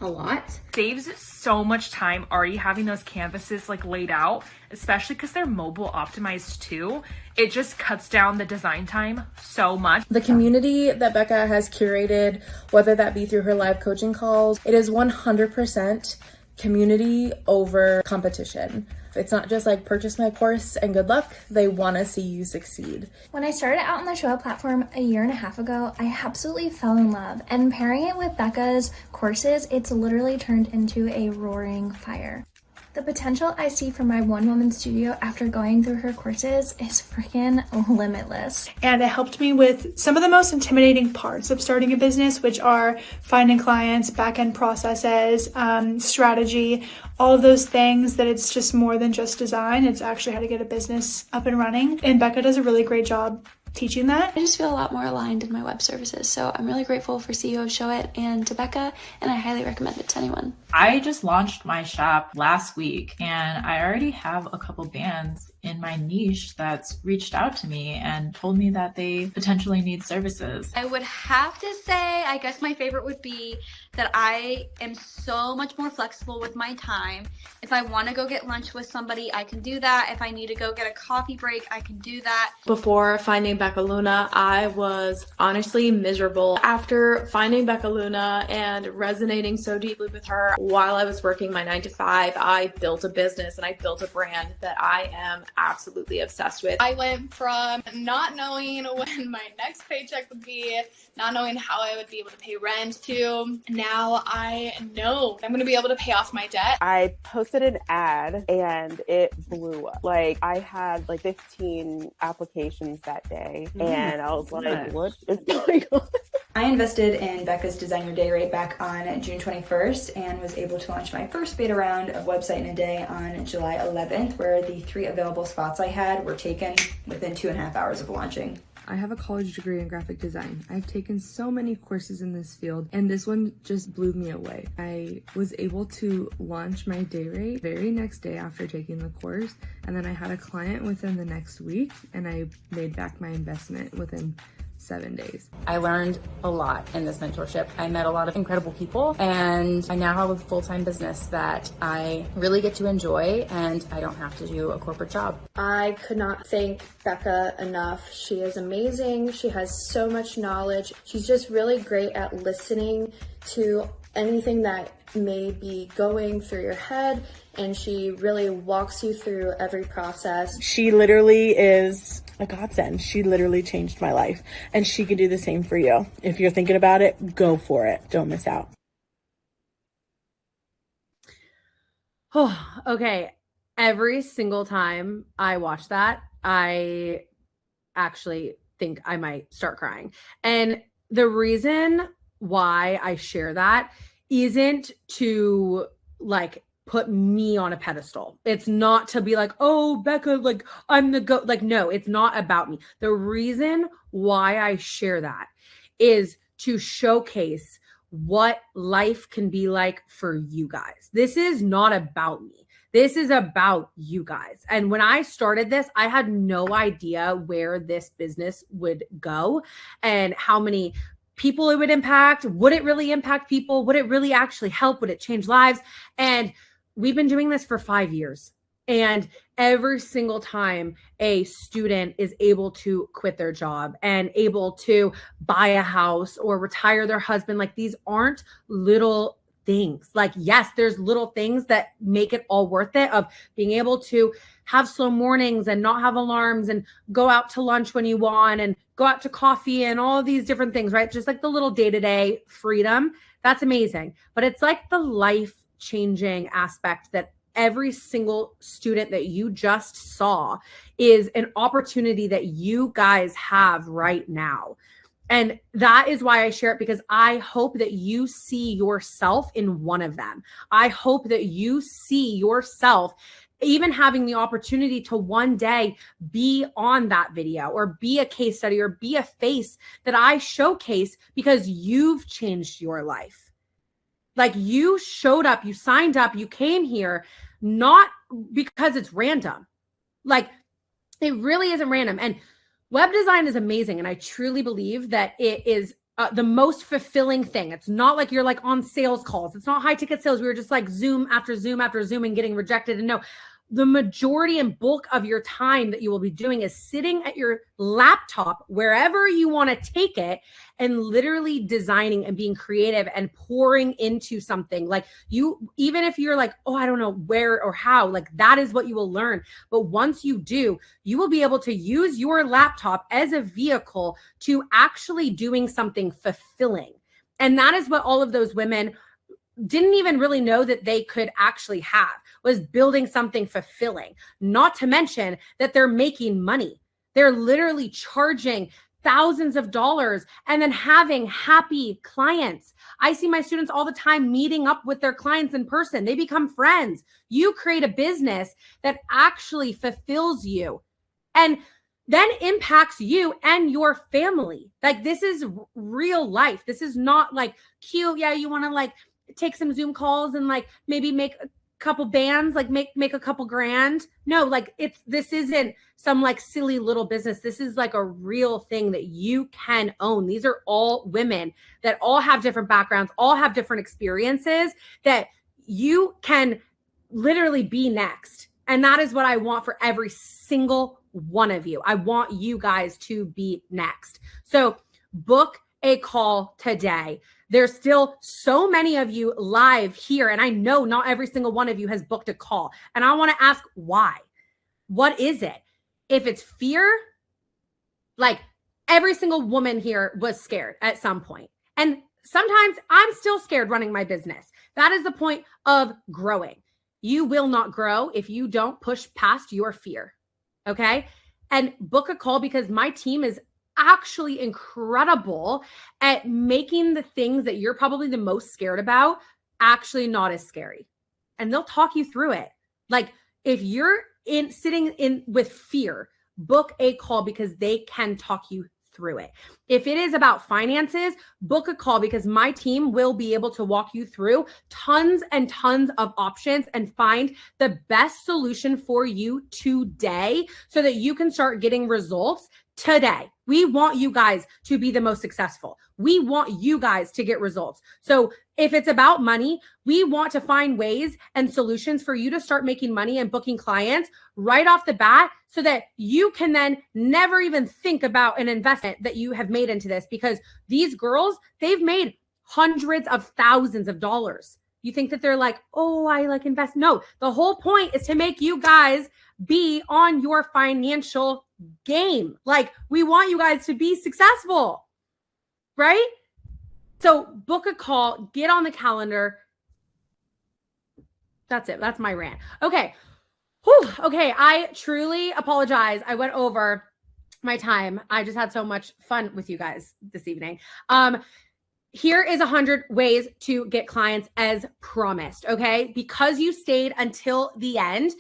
A lot. Saves so much time already having those canvases like laid out, especially because they're mobile optimized too. It just cuts down the design time so much. The community that Becca has curated, whether that be through her live coaching calls, it is 100% community over competition. It's not just like purchase my course and good luck. They want to see you succeed. When I started out on the Show Up platform a year and a half ago, I absolutely fell in love. And pairing it with Becca's courses, it's literally turned into a roaring fire. The potential I see for my one-woman studio after going through her courses is freaking limitless. And it helped me with some of the most intimidating parts of starting a business, which are finding clients, back-end processes, strategy, all of those things that it's just more than just design. It's actually how to get a business up and running. And Becca does a really great job teaching that. I just feel a lot more aligned in my web services. So I'm really grateful for CEO of Show It and to Becca, and I highly recommend it to anyone. I just launched my shop last week, and I already have a couple bands in my niche that's reached out to me and told me that they potentially need services. I would have to say, I guess my favorite would be that I am so much more flexible with my time. If I want to go get lunch with somebody, I can do that. If I need to go get a coffee break, I can do that. Before finding Becca Luna, I was honestly miserable. After finding Becca Luna and resonating so deeply with her while I was working my 9-to-5, I built a business and I built a brand that I am absolutely obsessed with. I went from not knowing when my next paycheck would be, not knowing how I would be able to pay rent, to now I know I'm going to be able to pay off my debt. I posted an ad and it blew up. Like, I had like 15 applications that day, and I was like, what is going on? I invested in Becca's Designer Day Rate back on June 21st and was able to launch my first beta round of Website in a Day on July 11th, where the 3 available spots I had were taken within 2.5 hours of launching. I have a college degree in graphic design. I've taken so many courses in this field, and this one just blew me away. I was able to launch my day rate very next day after taking the course, and then I had a client within the next week, and I made back my investment within 7 days. I learned a lot in this mentorship. I met a lot of incredible people, and I now have a full-time business that I really get to enjoy, and I don't have to do a corporate job. I could not thank Becca enough. She is amazing. She has so much knowledge. She's just really great at listening to anything that may be going through your head, and she really walks you through every process. She literally is a godsend. She literally changed my life, and she can do the same for you. If you're thinking about it, go for it. Don't miss out. Oh, okay. Every single time I watch that, I actually think I might start crying. And the reason why I share that isn't to like put me on a pedestal. It's not to be like, oh, Becca, like I'm the GOAT. Like, no, it's not about me. The reason why I share that is to showcase what life can be like for you guys. This is not about me. This is about you guys. And when I started this, I had no idea where this business would go and how many people it would impact. Would it really impact people? Would it really actually help? Would it change lives? And we've been doing this for 5 years. And every single time a student is able to quit their job and able to buy a house or retire their husband, like these aren't little things. Like, yes, there's little things that make it all worth it, of being able to have slow mornings and not have alarms and go out to lunch when you want and go out to coffee and all of these different things, right? Just like the little day-to-day freedom. That's amazing. But it's like the life-changing aspect that every single student that you just saw is an opportunity that you guys have right now. And that is why I share it, because I hope that you see yourself in one of them. I hope that you see yourself even having the opportunity to one day be on that video or be a case study or be a face that I showcase because you've changed your life. Like, you showed up, you signed up, you came here, not because it's random. Like, it really isn't random. And web design is amazing. And I truly believe that it is the most fulfilling thing. It's not like you're like on sales calls. It's not high ticket sales. We were just like Zoom after Zoom after Zoom and getting rejected. And no, the majority and bulk of your time that you will be doing is sitting at your laptop, wherever you want to take it, and literally designing and being creative and pouring into something. Like, you, even if you're like, oh, I don't know where or how, like, that is what you will learn. But once you do, you will be able to use your laptop as a vehicle to actually doing something fulfilling. And that is what all of those women didn't even really know that they could actually have, was building something fulfilling. Not to mention that they're making money. They're literally charging thousands of dollars and then having happy clients. I see my students all the time meeting up with their clients in person. They become friends. You create a business that actually fulfills you and then impacts you and your family. Like, this is real life. This is not like cute. Yeah, you want to like take some Zoom calls and like maybe make a couple bands, like make a couple grand. No, like, this isn't some like silly little business. This is like a real thing that you can own. These are all women that all have different backgrounds, all have different experiences that you can literally be next. And that is what I want for every single one of you. I want you guys to be next. So book a call today. There's still so many of you live here, and I know not every single one of you has booked a call. And I want to ask why. What is it? If it's fear, like, every single woman here was scared at some point. And sometimes I'm still scared running my business. That is the point of growing. You will not grow if you don't push past your fear. Okay? And book a call, because my team is actually incredible at making the things that you're probably the most scared about actually not as scary. And they'll talk you through it. Like, if you're sitting in with fear, book a call, because they can talk you through it. If it is about finances, book a call, because my team will be able to walk you through tons and tons of options and find the best solution for you today so that you can start getting results today. We want you guys to be the most successful. We want you guys to get results. So if it's about money, we want to find ways and solutions for you to start making money and booking clients right off the bat, so that you can then never even think about an investment that you have made into this, because these girls, they've made hundreds of thousands of dollars. You think that they're like, oh, I like invest. No, the whole point is to make you guys be on your financial game. Like, we want you guys to be successful, right? So book a call, get on the calendar. That's it. That's my rant. Okay. Whew. Okay. I truly apologize. I went over my time. I just had so much fun with you guys this evening. Here is 100 ways to get clients as promised. Okay. Because you stayed until the end,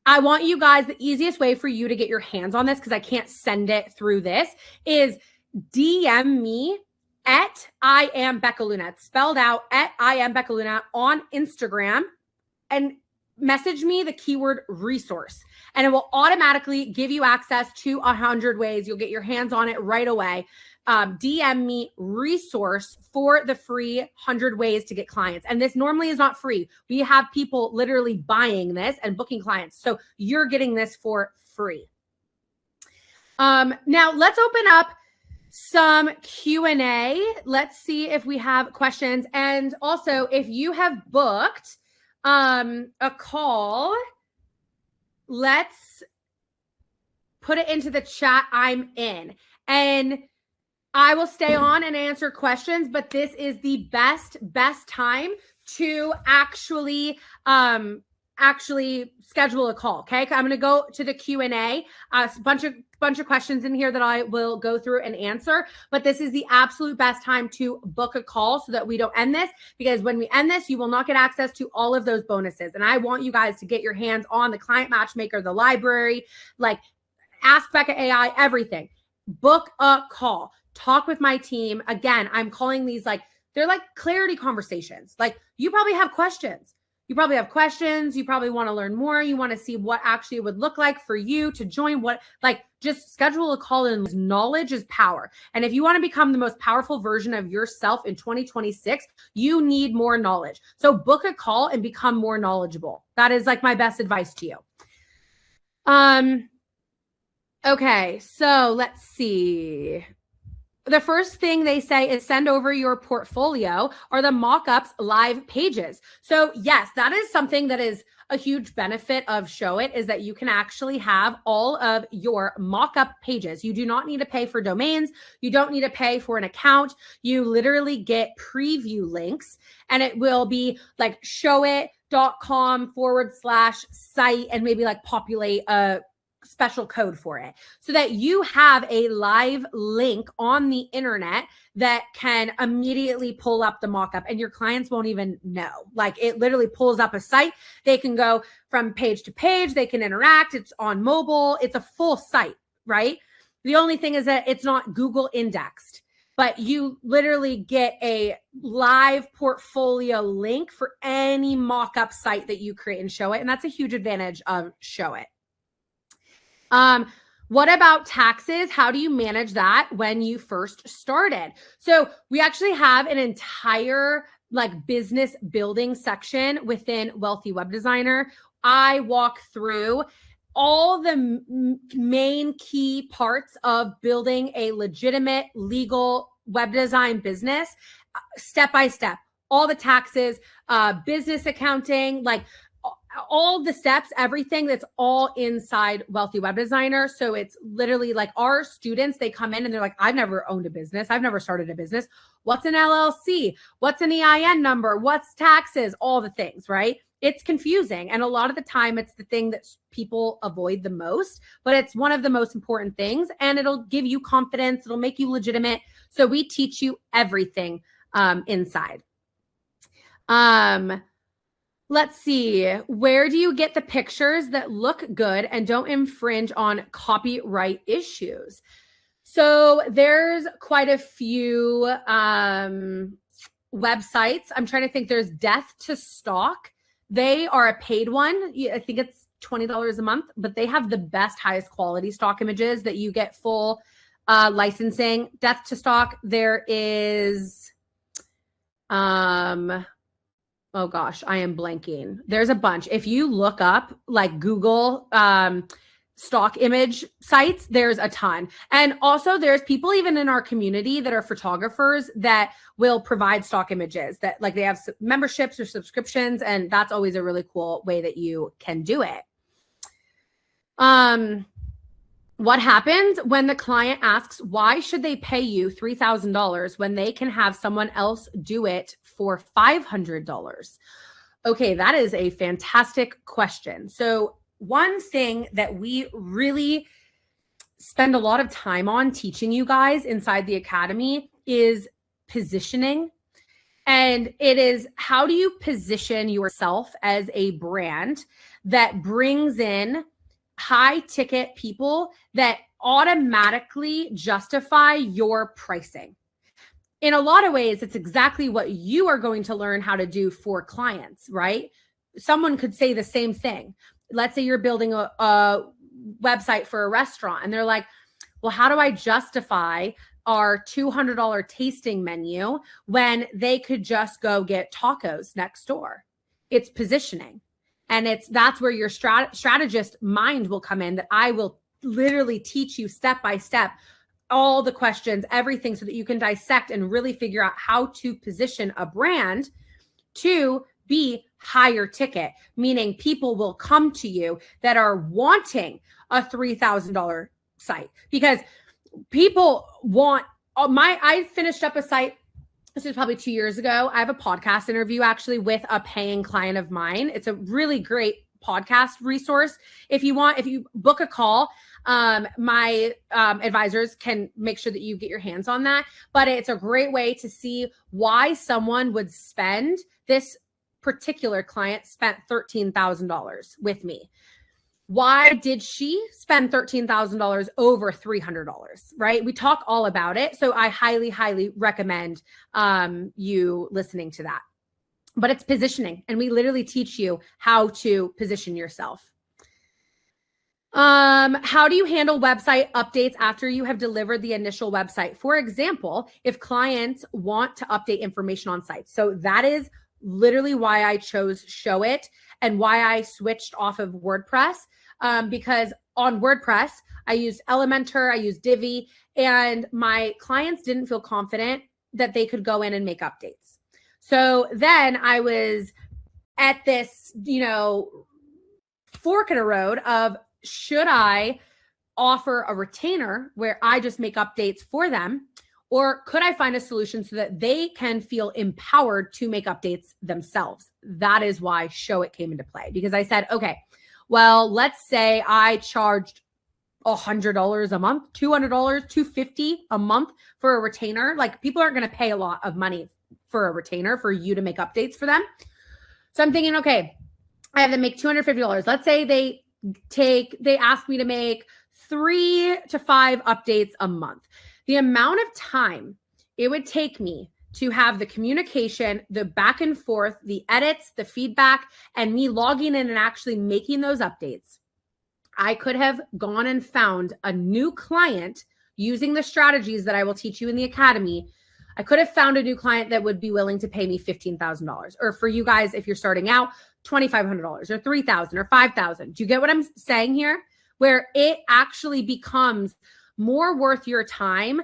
I want you guys, the easiest way for you to get your hands on this, because I can't send it through this, is DM me at I am Becca Luna. It's spelled out at I am Becca Luna on Instagram, and message me the keyword resource, and it will automatically give you access to 100 ways. You'll get your hands on it right away. DM me resource for the free 100 ways to get clients. And this normally is not free. We have people literally buying this and booking clients. So you're getting this for free. Now let's open up some Q&A. Let's see if we have questions. And also, if you have booked a call, let's put it into the chat I'm in. And I will stay on and answer questions, but this is the best time to actually actually schedule a call. Okay. I'm going to go to the Q&A, a bunch of questions in here that I will go through and answer, but this is the absolute best time to book a call so that we don't end this, because when we end this, you will not get access to all of those bonuses. And I want you guys to get your hands on the Client Matchmaker, the library, like Ask Becca AI, everything. Book a call, talk with my team. Again, I'm calling these they're like clarity conversations. Like you probably have questions. You probably want to learn more. You want to see what actually it would look like for you to join just schedule a call. And knowledge is power. And if you want to become the most powerful version of yourself in 2026, you need more knowledge. So book a call and become more knowledgeable. That is like my best advice to you. Okay. So let's see. The first thing they say is send over your portfolio or the mock-ups live pages. So yes, that is something that is a huge benefit of Showit, is that you can actually have all of your mock-up pages. You do not need to pay for domains. You don't need to pay for an account. You literally get preview links, and it will be like showit.com/site and maybe like populate a special code for it so that you have a live link on the internet that can immediately pull up the mockup, and your clients won't even know. Like it literally pulls up a site. They can go from page to page. They can interact. It's on mobile. It's a full site, right? The only thing is that it's not Google indexed, but you literally get a live portfolio link for any mockup site that you create and Showit. And that's a huge advantage of Showit. What about taxes? How do you manage that when you first started? So we actually have an entire business building section within Wealthy Web Designer. I walk through all the main key parts of building a legitimate legal web design business, step by step, all the taxes, business accounting, all the steps, everything that's all inside Wealthy Web Designer. So it's literally like our students, they come in and they're like, I've never owned a business. I've never started a business. What's an LLC? What's an EIN number? What's taxes? All the things, right? It's confusing. And a lot of the time it's the thing that people avoid the most, but it's one of the most important things, and it'll give you confidence. It'll make you legitimate. So we teach you everything inside. Let's see. Where do you get the pictures that look good and don't infringe on copyright issues? So there's quite a few websites. I'm trying to think. There's Death to Stock. They are a paid one. I think it's $20 a month, but they have the best, highest quality stock images that you get full licensing. Death to Stock. There is, oh gosh, I am blanking. There's a bunch. If you look up Google stock image sites, there's a ton. And also there's people even in our community that are photographers that will provide stock images that they have memberships or subscriptions. And that's always a really cool way that you can do it. What happens when the client asks, why should they pay you $3,000 when they can have someone else do it for $500? Okay, that is a fantastic question. So one thing that we really spend a lot of time on teaching you guys inside the academy is positioning. And it is, how do you position yourself as a brand that brings in high ticket people that automatically justify your pricing? In a lot of ways, it's exactly what you are going to learn how to do for clients, right? Someone could say the same thing. Let's say you're building a website for a restaurant and they're like, well, how do I justify our $200 tasting menu when they could just go get tacos next door? It's positioning. And that's where your strategist mind will come in, that I will literally teach you step by step all the questions, everything, so that you can dissect and really figure out how to position a brand to be higher ticket, meaning people will come to you that are wanting a $3,000 site, because people want I finished up a site. This was probably 2 years ago. I have a podcast interview actually with a paying client of mine. It's a really great podcast resource. If you book a call, my advisors can make sure that you get your hands on that. But it's a great way to see why someone would spend. This particular client spent $13,000 with me. Why did she spend $13,000 over $300, right? We talk all about it. So I highly, highly recommend you listening to that. But it's positioning, and we literally teach you how to position yourself. How do you handle website updates after you have delivered the initial website? For example, if clients want to update information on sites. So that is literally why I chose Showit and why I switched off of WordPress. Because on WordPress, I used Elementor, I used Divi, and my clients didn't feel confident that they could go in and make updates. So then I was at this, fork in a road of, should I offer a retainer where I just make updates for them? Or could I find a solution so that they can feel empowered to make updates themselves? That is why Showit came into play, because I said, okay, well, let's say I charged $100 a month, $200, $250 a month for a retainer. Like, people aren't going to pay a lot of money for a retainer for you to make updates for them. So I'm thinking, okay, I have to make $250. Let's say they ask me to make 3 to 5 updates a month. The amount of time it would take me to have the communication, the back and forth, the edits, the feedback, and me logging in and actually making those updates, I could have gone and found a new client using the strategies that I will teach you in the academy. I could have found a new client that would be willing to pay me $15,000. Or for you guys, if you're starting out, $2,500 or $3,000 or $5,000. Do you get what I'm saying here? Where it actually becomes more worth your time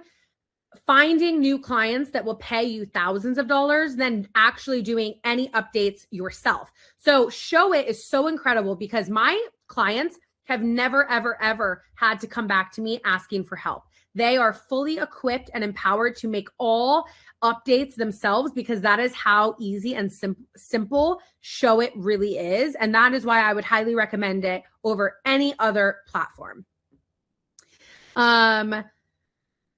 finding new clients that will pay you thousands of dollars than actually doing any updates yourself. So Showit is so incredible because my clients have never, ever, ever had to come back to me asking for help. They are fully equipped and empowered to make all updates themselves, because that is how easy and simple Showit really is. And that is why I would highly recommend it over any other platform.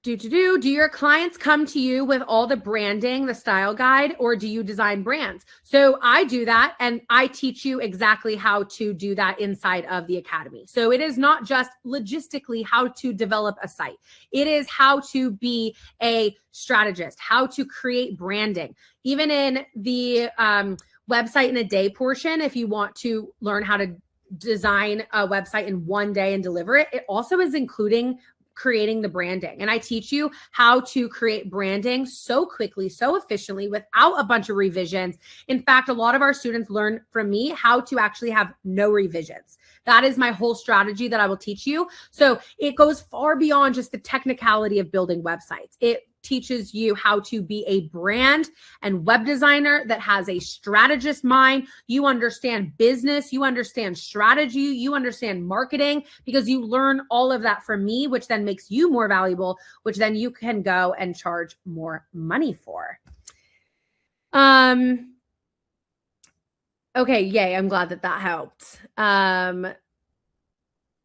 Do your clients come to you with all the branding, the style guide, or do you design brands? So I do that, and I teach you exactly how to do that inside of the academy. So it is not just logistically how to develop a site. It is how to be a strategist, how to create branding. Even in the website in a day portion, if you want to learn how to design a website in one day and deliver it, it also is including creating the branding. And I teach you how to create branding so quickly, so efficiently, without a bunch of revisions. In fact, a lot of our students learn from me how to actually have no revisions. That is my whole strategy that I will teach you. So it goes far beyond just the technicality of building websites. It teaches you how to be a brand and web designer that has a strategist mind. You understand business, you understand strategy, you understand marketing, because you learn all of that from me, which then makes you more valuable, which then you can go and charge more money for. Okay, yay, I'm glad that helped.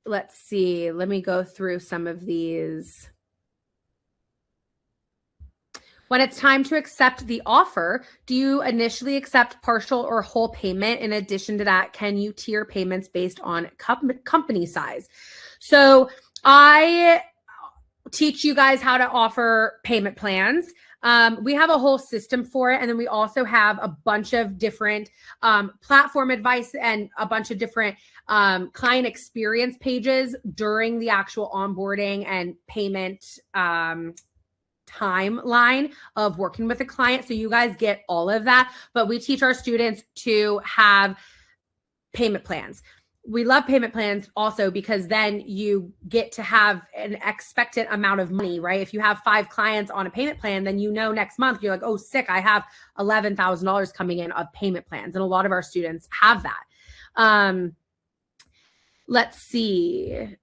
Let's see. Let me go through some of these. When it's time to accept the offer, do you initially accept partial or whole payment? In addition to that, can you tier payments based on company size? So I teach you guys how to offer payment plans. We have a whole system for it. And then we also have a bunch of different platform advice and a bunch of different client experience pages during the actual onboarding and payment timeline of working with a client. So you guys get all of that, but we teach our students to have payment plans. We love payment plans also because then you get to have an expected amount of money, right? If you have 5 clients on a payment plan, then you know next month you're like, oh, sick, I have $11,000 coming in of payment plans. And a lot of our students have that. Let's see.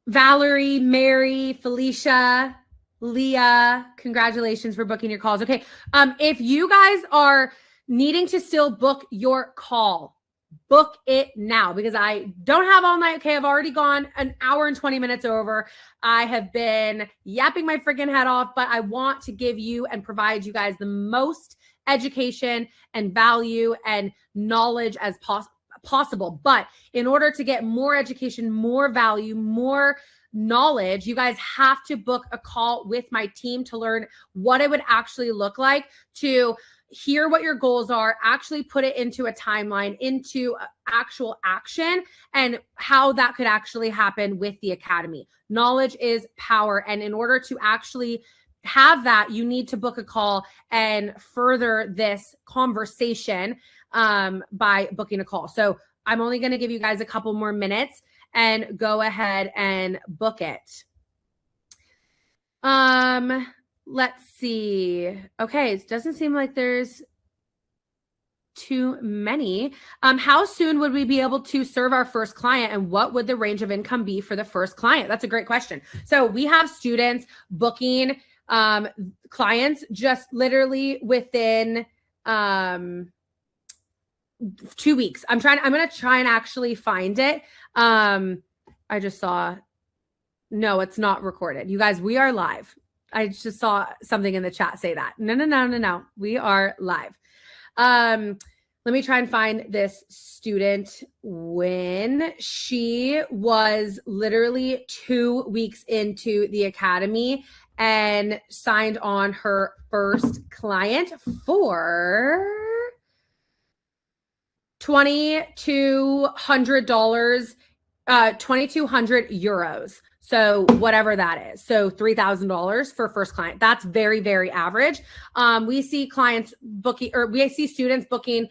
Valerie, Mary, Felicia, Leah, congratulations for booking your calls. Okay. If you guys are needing to still book your call. Book it now because I don't have all night. Okay, I've already gone an hour and 20 minutes over. I have been yapping my freaking head off, but I want to give you and provide you guys the most education and value and knowledge as possible. But in order to get more education, more value, more knowledge, you guys have to book a call with my team to learn what it would actually look like to hear what your goals are, actually put it into a timeline, into actual action, and how that could actually happen with the academy. Knowledge is power. And in order to actually have that, you need to book a call and further this conversation by booking a call. So I'm only going to give you guys a couple more minutes and go ahead and book it. Let's see. Okay, it doesn't seem like there's too many. How soon would we be able to serve our first client, and what would the range of income be for the first client? That's a great question. So we have students booking clients just literally within 2 weeks. I'm going to try and actually find it. I just saw, no, it's not recorded. You guys, we are live. I just saw something in the chat say that. No. We are live. Let me try and find this student when she was literally 2 weeks into the academy and signed on her first client for $2,200, 2,200 euros. So whatever that is. So $3,000 for first client. That's very, very average. We see clients booking, or we see students booking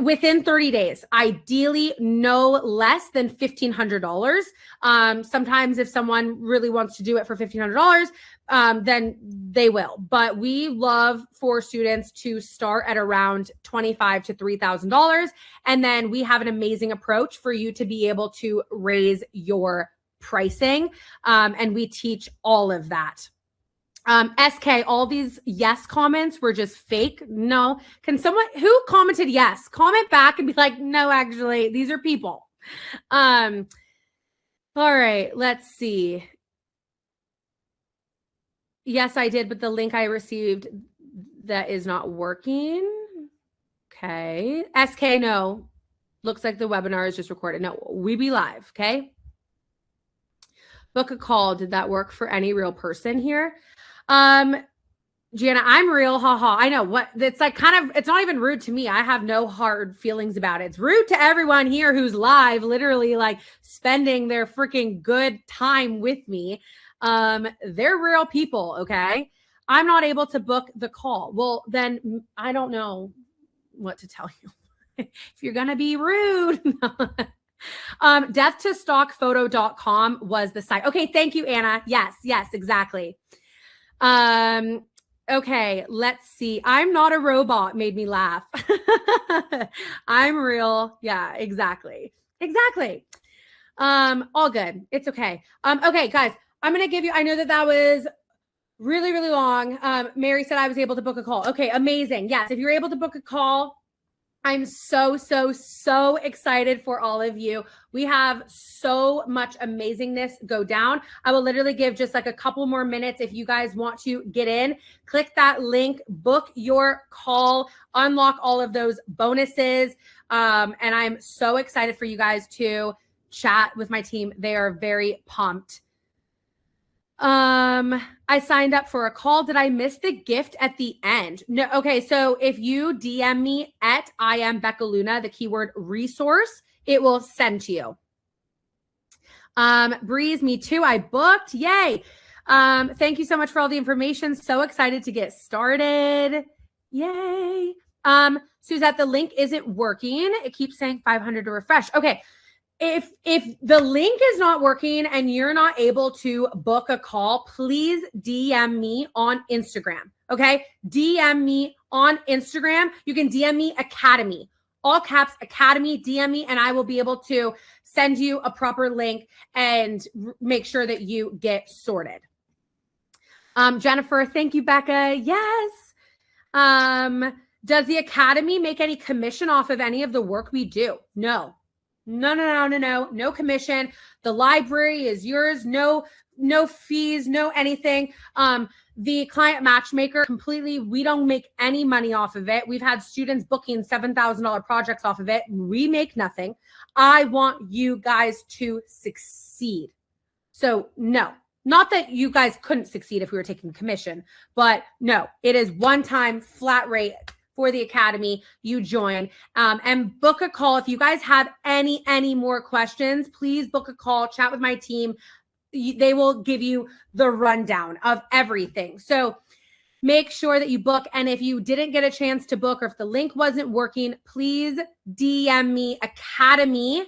within 30 days, ideally no less than $1,500. Sometimes if someone really wants to do it for $1,500, then they will. But we love for students to start at around $2,500 to $3,000. And then we have an amazing approach for you to be able to raise your pricing. And we teach all of that. SK, all these yes comments were just fake. No. Can someone who commented yes, comment back and be like, no, actually, these are people. All right, let's see. Yes, I did, but the link I received that is not working. Okay. SK, no. Looks like the webinar is just recorded. No, we be live, okay? Book a call. Did that work for any real person here? Gianna, I'm real. Haha. I know what it's like. It's not even rude to me. I have no hard feelings about it. It's rude to everyone here who's live, literally like spending their freaking good time with me. They're real people. Okay. I'm not able to book the call. Well, then I don't know what to tell you. If you're going to be rude. Death2stockphoto.com was the site. Okay. Thank you, Anna. Yes, exactly. Okay, let's see. I'm not a robot made me laugh. I'm real. Yeah, exactly. All good. It's okay. Okay, guys, I'm going to give you, I know that was really, really long. Mary said I was able to book a call. Okay, amazing. Yes, if you're able to book a call, I'm so excited for all of you. We have so much amazingness go down. I will literally give just like a couple more minutes if you guys want to get in. Click that link, book your call, unlock all of those bonuses. And I'm so excited for you guys to chat with my team. They are very pumped. I signed up for a call. Did I miss the gift at the end? No. Okay. So if you DM me at I am Becca Luna, the keyword resource, it will send to you. Breeze, me too. I booked. Yay. Thank you so much for all the information. So excited to get started. Yay. Suzette, the link isn't working. It keeps saying 500 to refresh. Okay. If the link is not working and you're not able to book a call, please DM me on Instagram. Okay. DM me on Instagram. You can DM me Academy, all caps Academy, DM me, and I will be able to send you a proper link and make sure that you get sorted. Jennifer, thank you, Becca. Yes. Does the Academy make any commission off of any of the work we do? No. No commission. The library is yours. No fees, no anything. The client matchmaker, completely, we don't make any money off of it. We've had students booking $7,000 projects off of it. We make nothing. I want you guys to succeed. So no, not that you guys couldn't succeed if we were taking commission, but no, it is one-time flat rate for the Academy. You join and book a call. If you guys have any more questions, please book a call, chat with my team. They will give you the rundown of everything. So make sure that you book. And if you didn't get a chance to book, or if the link wasn't working, please DM me Academy,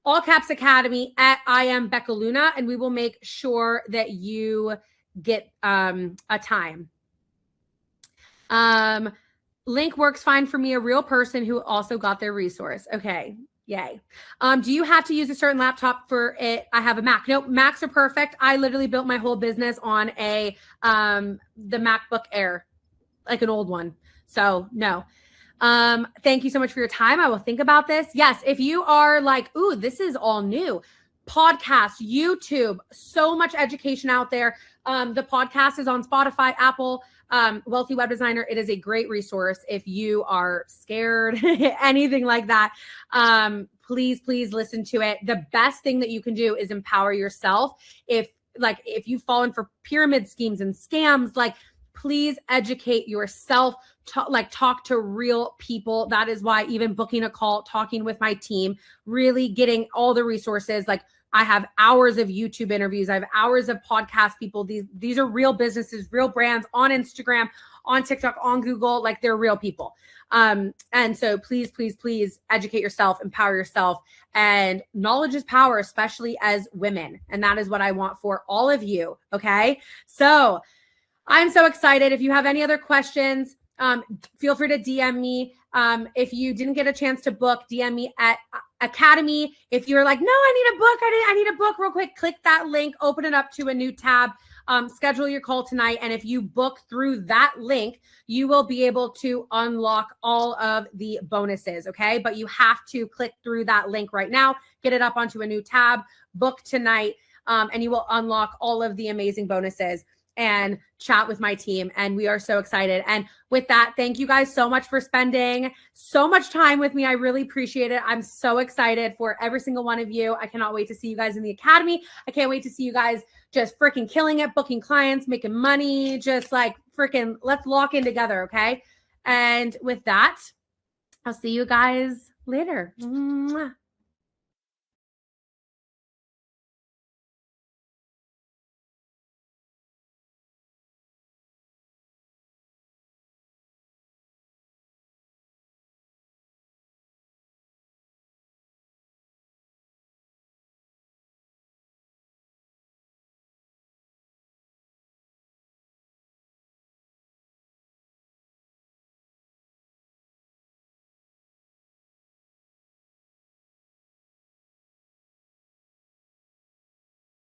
all caps Academy, at I am Becca Luna, and we will make sure that you get a time. Link works fine for me, a real person who also got their resource. Okay. Yay. Do you have to use a certain laptop for it? I have a Mac. Nope. Macs are perfect. I literally built my whole business on the MacBook Air, like an old one. So no. Thank you so much for your time. I will think about this. Yes. If you are like, ooh, this is all new. Podcast, YouTube, so much education out there. The podcast is on Spotify, Apple, Wealthy Web Designer. It is a great resource if you are scared, anything like that. Please listen to it. The best thing that you can do is empower yourself. If you've fallen for pyramid schemes and scams, like, please educate yourself. Talk to real people. That is why even booking a call, talking with my team, really getting all the resources. Like, I have hours of YouTube interviews. I have hours of podcast people. These are real businesses, real brands on Instagram, on TikTok, on Google. Like, they're real people. And so please educate yourself, empower yourself. And knowledge is power, especially as women. And that is what I want for all of you. Okay. So I'm so excited. If you have any other questions, feel free to DM me. If you didn't get a chance to book, DM me at Academy. If you're like, no, I need a book real quick, click that link, open it up to a new tab, schedule your call tonight. And if you book through that link, you will be able to unlock all of the bonuses. Okay. But you have to click through that link right now, get it up onto a new tab, book tonight, and you will unlock all of the amazing bonuses and chat with my team. And we are so excited. And with that, thank you guys so much for spending so much time with me. I really appreciate it. I'm so excited for every single one of you. I cannot wait to see you guys in the Academy. I can't wait to see you guys just freaking killing it, booking clients, making money, just like freaking let's lock in together. Okay. And with that, I'll see you guys later. Mwah.